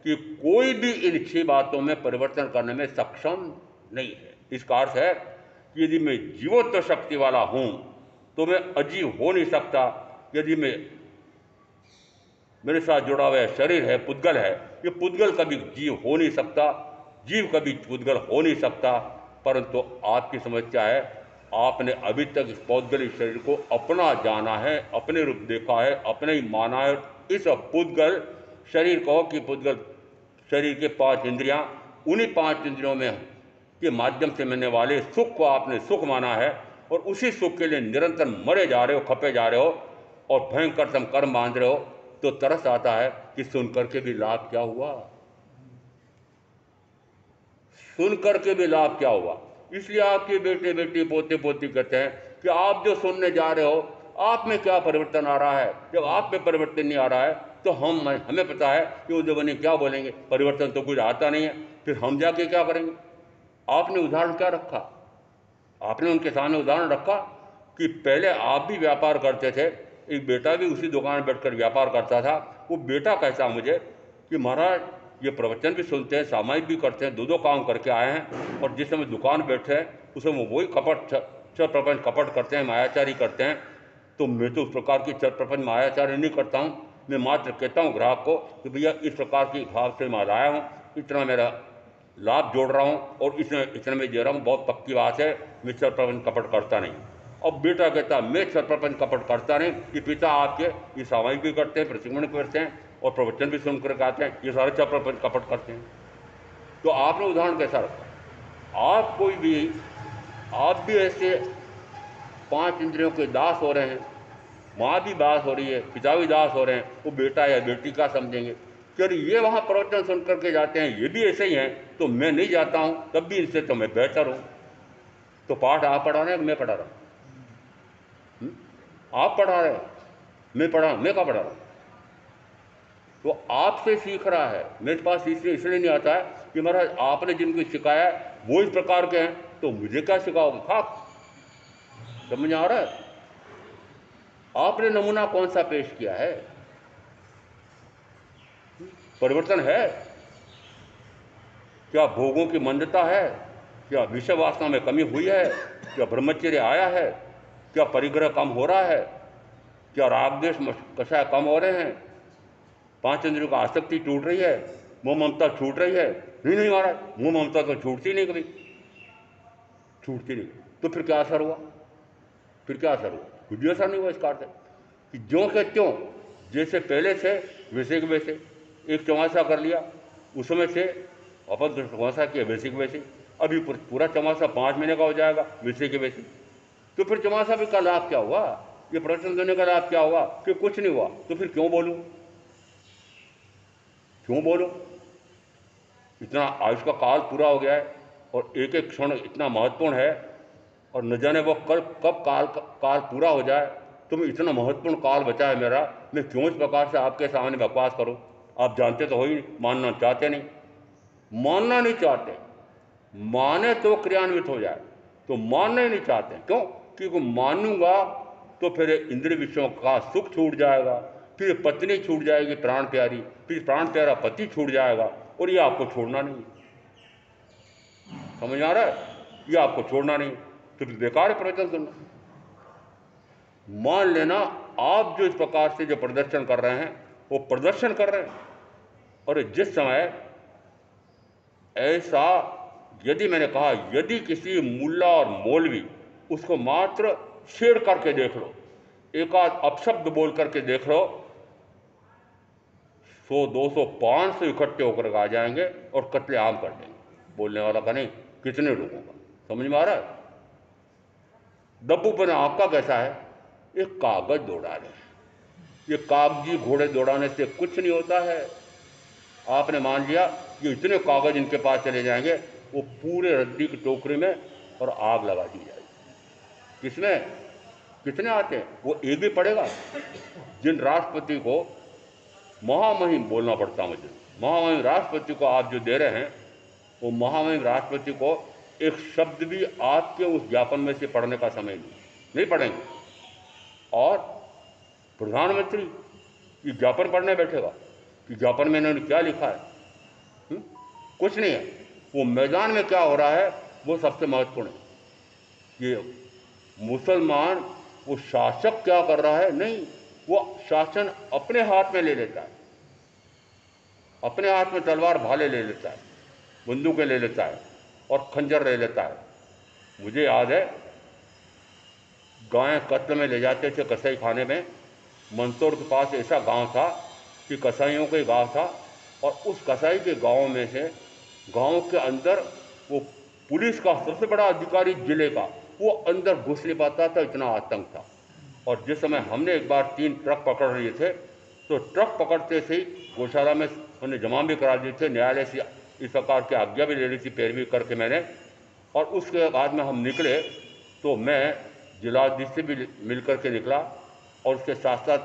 कि कोई भी इन 6 बातों में परिवर्तन करने में सक्षम नहीं है। इसका अर्थ है कि यदि मैं जीवोत्तर शक्ति वाला हूं तो मैं अजीव हो नहीं सकता। यदि मैं मेरे साथ जुड़ा हुआ शरीर है, पुद्गल है, ये पुद्गल कभी जीव हो नहीं सकता, जीव कभी पुद्गल हो नहीं सकता। परंतु आपकी समस्या है, आपने अभी तक इस पौद्गलिक शरीर को अपना जाना है, अपने रूप देखा है, अपने ही माना है। इस पुद्गल शरीर को कि पुद्गल शरीर के 5 इंद्रियां, उन्हीं 5 इंद्रियों में के माध्यम से मिलने वाले सुख को आपने सुख माना है और उसी सुख के लिए निरंतर मरे जा रहे हो, खपे जा रहे हो और भयंकरतम कर्म बांध रहे हो। तो तरस आता है कि सुनकर के भी लाभ क्या हुआ, सुनकर के भी लाभ क्या हुआ। इसलिए आपके बेटे बेटी पोते पोती कहते हैं कि आप जो सुनने जा रहे हो आप में क्या परिवर्तन आ रहा है। जब आप में परिवर्तन नहीं आ रहा है तो हमें पता है कि वो जवानी क्या बोलेंगे, परिवर्तन तो कुछ आता नहीं है, फिर हम जाके क्या करेंगे। आपने उदाहरण क्या रखा? आपने उनके सामने उदाहरण रखा कि पहले आप भी व्यापार करते थे, एक बेटा भी उसी दुकान में बैठकर व्यापार करता था। वो बेटा कहता मुझे कि महाराज ये प्रवचन भी सुनते हैं, सामायिक भी करते हैं, दो काम करके आए हैं और जिस समय दुकान बैठे हैं उस समय वही कपट चर प्रपंच कपट करते हैं, मायाचारी करते हैं। तो मैं तो उस प्रकार की चर प्रपंच मायाचारी नहीं करता हूँ। मैं मात्र कहता हूँ ग्राहक को कि भैया इस प्रकार की भाव से मैं लाया हूँ, इतना मेरा लाभ जोड़ रहा हूँ और इतने में दे रहा हूँ, बहुत पक्की बात है, मैं छल प्रपंच कपट करता नहीं। अब बेटा कहता मैं छल प्रपंच कपट करता नहीं, ये पिता आपके ये सामाजिक भी करते हैं, प्रशिक्षण भी करते हैं और प्रवचन भी सुन कर आते हैं, ये सारे छल प्रपंच कपट करते हैं। तो आपने उदाहरण कैसा रखा? आप भी ऐसे 5 इंद्रियों के दास हो रहे हैं, माँ भी दास हो रही है, पिता भी दास हो रहे हैं, वो बेटा या बेटी का समझेंगे कि अरे ये वहाँ प्रवचन सुन करके जाते हैं, ये भी ऐसे ही हैं, तो मैं नहीं जाता हूँ, तब भी इनसे तो मैं बेहतर हूँ। तो पाठ आप पढ़ा रहे हैं, मैं पढ़ा रहा हूँ? आप पढ़ा रहे हैं, मैं क्या पढ़ा रहा हूँ? तो आपसे सीख रहा है, मेरे पास इसलिए नहीं आता है कि महाराज आपने जिनको सिखाया है वो इस प्रकार के हैं, तो मुझे क्या सिखाओगे? खाक। समझ आ रहा है? आपने नमूना कौन सा पेश किया है? परिवर्तन है क्या? भोगों की मंदता है क्या? विषय वासना में कमी हुई है क्या? ब्रह्मचर्य आया है क्या? परिग्रह कम हो रहा है क्या? राग द्वेष कषाय कम हो रहे हैं? 5 इंद्रियों का आसक्ति टूट रही है? मोह ममता छूट रही है? नहीं महाराज, मोह ममता तो छूटती नहीं, कभी छूटती नहीं। तो फिर क्या असर हुआ? कुछ भी असर नहीं हुआ। इसका अर्थ है कि ज्यों के त्यों जैसे पहले थे वैसे के वैसे, एक चौमासा कर लिया उस समय से अपन तो चौमासा किया वैसे के वैसे, अभी पूरा चौमासा 5 महीने का हो जाएगा वैसे के वैसे। तो फिर चौमासा भी का लाभ क्या हुआ, ये प्रवचन देने का लाभ क्या हुआ कि कुछ नहीं हुआ, तो फिर क्यों बोलूं, क्यों बोलूं? इतना आयुष का काल पूरा हो गया है और एक एक क्षण इतना महत्वपूर्ण है, और न जाने वो कब काल पूरा हो जाए। तो मैं इतना महत्वपूर्ण काल बचा है मेरा, मैं क्यों इस प्रकार से आपके सामने बकवास करूं? आप जानते तो हो ही, मानना चाहते नहीं, मानना नहीं चाहते। माने तो क्रियान्वित हो जाए, तो मानना ही नहीं चाहते। क्यों? क्योंकि मानूंगा तो फिर इंद्रिय विषयों का सुख छूट जाएगा, फिर पत्नी छूट जाएगी प्राण प्यारी, फिर प्राण प्यारा पति छूट जाएगा, और ये आपको छोड़ना नहीं। समझ आ रहा है? ये आपको छोड़ना नहीं, तो फिर बेकार है प्रवचन सुनना। मान लेना आप जो इस प्रकार से जो प्रदर्शन कर रहे हैं वो प्रदर्शन कर रहे हैं, और जिस समय ऐसा, यदि मैंने कहा यदि किसी मुल्ला और मौलवी उसको मात्र छेड़ करके देख लो, एक आध अपशब्द बोल करके देख लो, 100 200 500 इकट्ठे होकर आ जाएंगे और कत्लेआम कर देंगे। बोलने वाला का नहीं, कितने लोगों का। समझ में आ रहा है? दब्बूपन आपका कैसा है? एक कागज दौड़ा रहे हैं, ये कागजी घोड़े दौड़ाने से कुछ नहीं होता है। आपने मान लिया कि इतने कागज इनके पास चले जाएंगे, वो पूरे रद्दी की टोकरी में और आग लगा दी जाएगी। किसमें? कितने आते हैं? वो एक भी पड़ेगा। जिन राष्ट्रपति को महामहिम बोलना पड़ता मुझे, महामहिम राष्ट्रपति को आप जो दे रहे हैं, वो महामहिम राष्ट्रपति को एक शब्द भी आपके उस ज्ञापन में से पढ़ने का समय नहीं पढ़ेंगे। और प्रधानमंत्री ये ज्ञापन पढ़ने बैठेगा कि ज्ञापन में इन्होंने क्या लिखा है? कुछ नहीं है। वो मैदान में क्या हो रहा है वो सबसे महत्वपूर्ण है। ये मुसलमान, वो शासक क्या कर रहा है, नहीं, वो शासन अपने हाथ में ले लेता है, अपने हाथ में तलवार भाले ले लेता है, बंदूकें ले लेता है और खंजर ले लेता है। मुझे याद है, गाय कत्ल में ले जाते थे कसाई खाने में। मंदसौर के पास ऐसा गांव था कि कसाईयों का गांव था, और उस कसाई के गांव में से, गांव के अंदर वो पुलिस का सबसे बड़ा अधिकारी जिले का, वो अंदर घुस नहीं पाता था, इतना आतंक था। और जिस समय हमने एक बार 3 ट्रक पकड़ लिए थे, तो ट्रक पकड़ते से ही गौशाला में हमने जमा भी करा दिए थे, न्यायालय से इस प्रकार की आज्ञा भी ले ली थी, पैरवी करके मैंने। और उसके बाद में हम निकले तो मैं जिलाधीश से भी मिल करके निकला, और उसके साथ साथ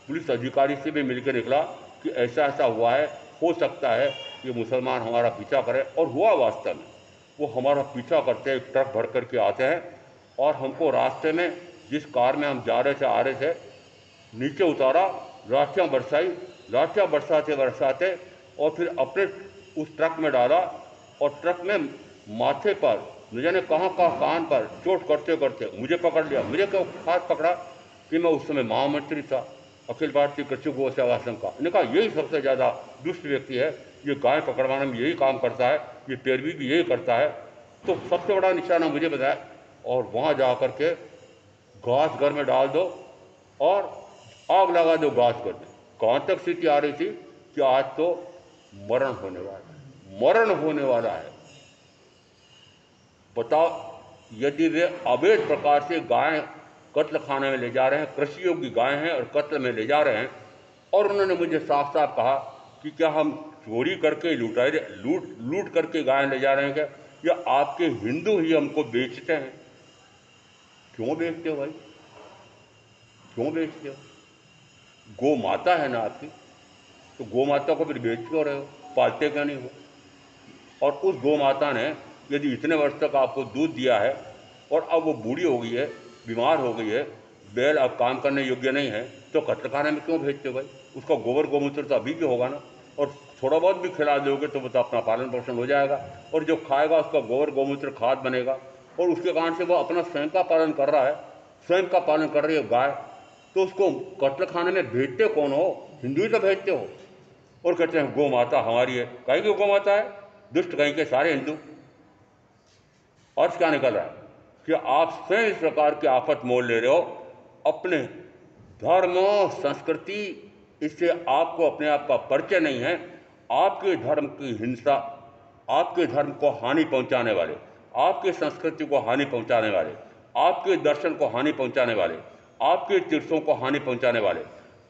पुलिस अधिकारी से भी मिलकर निकला कि ऐसा ऐसा हुआ है, हो सकता है ये मुसलमान हमारा पीछा करे। और हुआ वास्तव में, वो हमारा पीछा करते एक ट्रक भर करके आते हैं, और हमको रास्ते में जिस कार में हम जा रहे थे आ रहे थे, नीचे उतारा, लाठियाँ बरसाई, लाठियाँ बरसाते बरसाते और फिर अपने उस ट्रक में डाला, और ट्रक में माथे पर न जाने कहाँ कान पर चोट करते करते मुझे पकड़ लिया। मुझे क्यों खास पकड़ा कि मैं उस समय महामंत्री था अखिल भारतीय कृषि गो सेवा संघ का। इन्होंने कहा यही सबसे ज़्यादा दुष्ट व्यक्ति है, ये गाय पकड़वाने में यही काम करता है, ये पैरवी भी यही करता है। तो सबसे बड़ा निशाना मुझे बताया, और वहाँ जा कर के घास घर में डाल दो और आग लगा दो घास घर में। कहाँ तक स्थिति आ रही थी कि आज तो मरण होने वाला है, मरण होने वाला है। बताओ, यदि वे अवैध प्रकार से गाय कत्ल खाने में ले जा रहे हैं, कृषि योग्य गाय हैं और कत्ल में ले जा रहे हैं, और उन्होंने मुझे साफ साफ कहा कि क्या हम चोरी करके लूट करके गाय ले जा रहे हैं क्या, या आपके हिंदू ही हमको बेचते हैं? क्यों बेचते हो भाई, क्यों बेचते हो? गौ माता है ना आपकी, तो गौ माता को फिर बेच क्यों रहे हो, पालते क्यों नहीं हो? और उस गौ माता ने यदि इतने वर्ष तक आपको दूध दिया है, और अब वो बूढ़ी हो गई है, बीमार हो गई है, बैल अब काम करने योग्य नहीं है, तो कत्लखाने में क्यों भेजते हो भाई? उसका गोबर गोमूत्र तो अभी भी होगा ना, और थोड़ा बहुत भी खिला दोगे तो वो तो अपना पालन पोषण हो जाएगा, और जो खाएगा उसका गोबर गोमूत्र खाद बनेगा, और उसके कारण से वो अपना स्वयं का पालन कर रहा है, स्वयं का पालन कर रही है गाय। तो उसको कत्लखाने में भेजते कौन हो? हिंदू ही तो भेजते हो। और कहते हैं गौ माता हमारी है। कहीं की गौ माता है? दुष्ट कहीं के सारे हिंदू। अर्थ क्या निकल रहा है कि आप स्वयं इस प्रकार की आफत मोल ले रहे हो, अपने धर्म संस्कृति, इससे आपको अपने आप का परिचय नहीं है, आपके धर्म की हिंसा आपके धर्म को हानि पहुंचाने वाले, आपके संस्कृति को हानि पहुंचाने वाले, आपके दर्शन को हानि पहुंचाने वाले, आपके तीर्थों को हानि पहुंचाने वाले,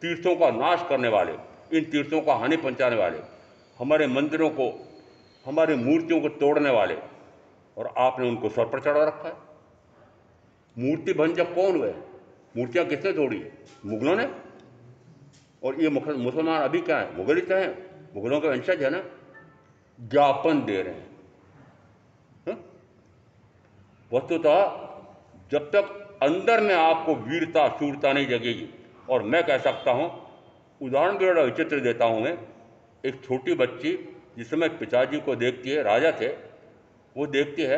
तीर्थों का नाश करने वाले, इन तीर्थों को हानि पहुंचाने वाले, हमारे मंदिरों को, हमारी मूर्तियों को तोड़ने वाले, और आपने उनको सर पर चढ़ा रखा है। मूर्ति भंजक कौन हुए? मूर्तियां किसने तोड़ी? मुगलों ने। और ये मुसलमान अभी क्या है? मुगल ही तो हैं, मुगलों के वंशज है ना। ज्ञापन दे रहे हैं। वस्तुतः जब तक अंदर में आपको वीरता शूरता नहीं जगेगी, और मैं कह सकता हूँ, उदाहरण के बड़ा विचित्र देता हूँ मैं, एक छोटी बच्ची जिस समय पिताजी को देखती है, राजा थे, वो देखती है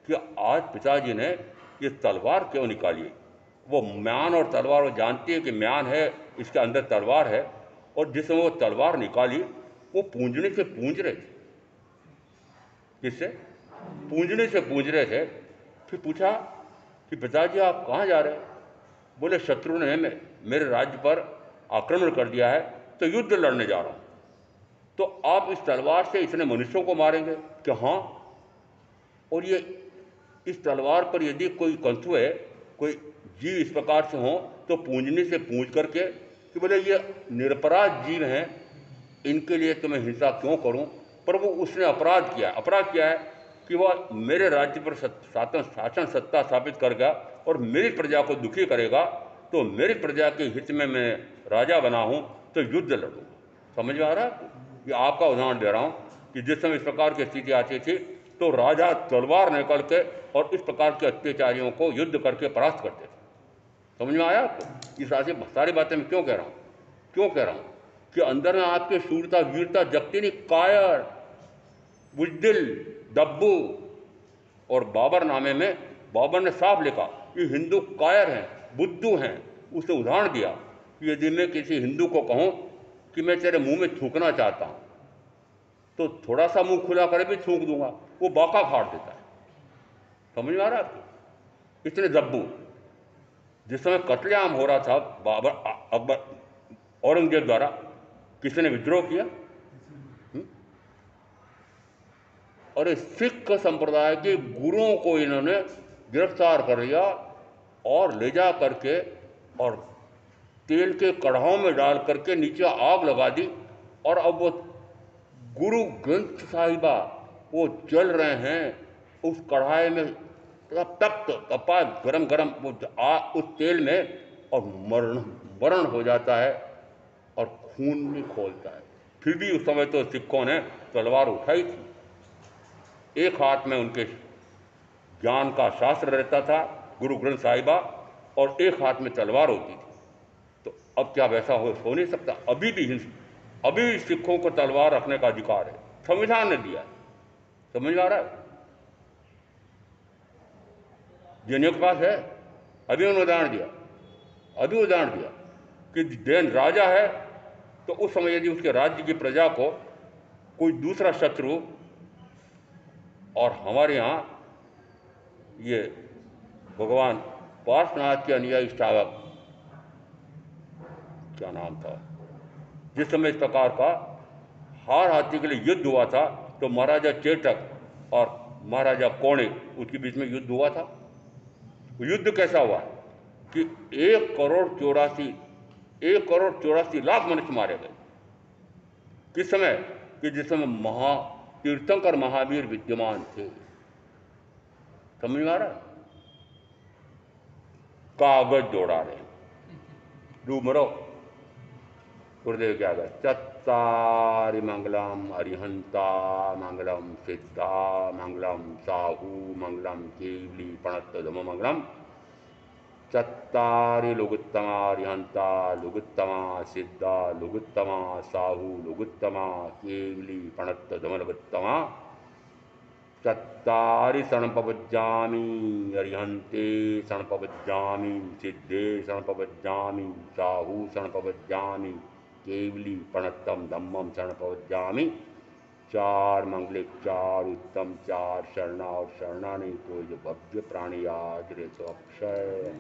कि आज पिताजी ने ये तलवार क्यों निकाली। वो म्यान और तलवार, वो जानती है कि म्यान है, इसके अंदर तलवार है, और जिस समय वो तलवार निकाली वो पूंजने से पूंज रहे थे। किससे? पूंजने से पूंज रहे थे। फिर पूछा कि पिताजी आप कहाँ जा रहे हैं? बोले शत्रु ने मेरे राज्य पर आक्रमण कर दिया है, तो युद्ध लड़ने जा रहा हूँ। तो आप इस तलवार से इतने मनुष्यों को मारेंगे? कि हाँ। और ये इस तलवार पर यदि कोई कंसुए, कोई जीव इस प्रकार से हो, तो पूंजने से पूंज करके कि बोले ये निरपराध जीव हैं, इनके लिए तो मैं हिंसा क्यों करूं। पर वो उसने अपराध किया। अपराध किया है कि वह मेरे राज्य पर शासन सत्ता स्थापित कर गया और मेरी प्रजा को दुखी करेगा, तो मेरी प्रजा के हित में मैं राजा बना हूं, तो युद्ध लड़ूंगा। समझ में आ रहा है? ये आपका उदाहरण दे रहा हूं कि जिस समय इस प्रकार की स्थिति आती थी, तो राजा तलवार निकल के और इस प्रकार के अत्याचारियों को युद्ध करके परास्त करते थे। समझ में आया आपको? इस सारी बातें मैं क्यों कह रहा हूँ? क्यों कह रहा हूँ कि अंदर में आपके शूरता वीरता जगती नहीं। कायर, बुजदिल, डब्बू। और बाबर नामे में बाबर ने साफ लिखा कि हिंदू कायर हैं, बुद्धू हैं। उसने उदाहरण दिया कि यदि मैं किसी हिंदू को कहूँ कि मैं तेरे मुंह में थूकना चाहता हूँ, तो थोड़ा सा मुंह खुला करे भी थूक दूंगा, वो बाका फाड़ देता है। समझ में आ रहा है आपको? इतने दब्बू। जिस समय कत्लेआम हो रहा था बाबर अकबर औरंगजेब द्वारा, किसी ने विद्रोह किया? और इस सिख संप्रदाय के गुरुओं को इन्होंने गिरफ्तार कर लिया और ले जा करके और तेल के कढ़ाओं में डाल करके नीचे आग लगा दी। और अब वो गुरु ग्रंथ साहिबा वो जल रहे हैं उस कढ़ाई में, तप्त तपा गरम गरम उस तेल में, और मरण हो जाता है और खून नहीं खोलता है। फिर भी उस समय तो सिखों ने तलवार उठाई थी। एक हाथ में उनके ज्ञान का शास्त्र रहता था, गुरु ग्रंथ साहिबा, और एक हाथ में तलवार होती थी। तो अब क्या वैसा हो नहीं सकता? अभी भी सिखों को तलवार रखने का अधिकार है, संविधान ने दिया है। समझ में आ रहा है? जिन्हों के पास है, अभी उन्होंने उदाहरण दिया कि जैन राजा है, तो उस समय यदि उसके राज्य की प्रजा को कोई दूसरा शत्रु, और हमारे यहाँ ये भगवान पार्श्वनाथ के अनुयायी श्रावक, क्या नाम था, जिस समय इस प्रकार का हार हाथी के लिए युद्ध हुआ था, तो महाराजा चेतक और महाराजा कौणिक उसके बीच में युद्ध हुआ था। युद्ध कैसा हुआ कि 1 करोड़ 84 लाख मनुष्य मारे गए। किस समय? कि जिस समय तीर्थंकर महावीर विद्यमान थे। समझ में आ रहा है? कागज जोड़ा रहे, डूमरो गुरुदेव क्या गए, चत्तारि मंगलम अरिहंता मंगलम सिद्धा मंगलम साहू मंगलम केवली पणत्तधम मंगलम, चत्तारि लुगुत्तमा अरिहंता लुगुत्तमा सिद्धा लुगुत्तमा साहू लुगुत्तमा केवली पणत्तधम लुगुत्तमा, चत्तारि सणपवज्जामि अरिहन्ते सणपवज्जामि सिद्धे सणपवज्जामि साहू सणपवज्जामि केवली पणत्तम धम्मम सणपवज्जामि। 4 मंगलिक, 4 उत्तम, 4 शरणा, और शरणा नहीं तो जो भव्य प्राणी आज रे तो अक्षय।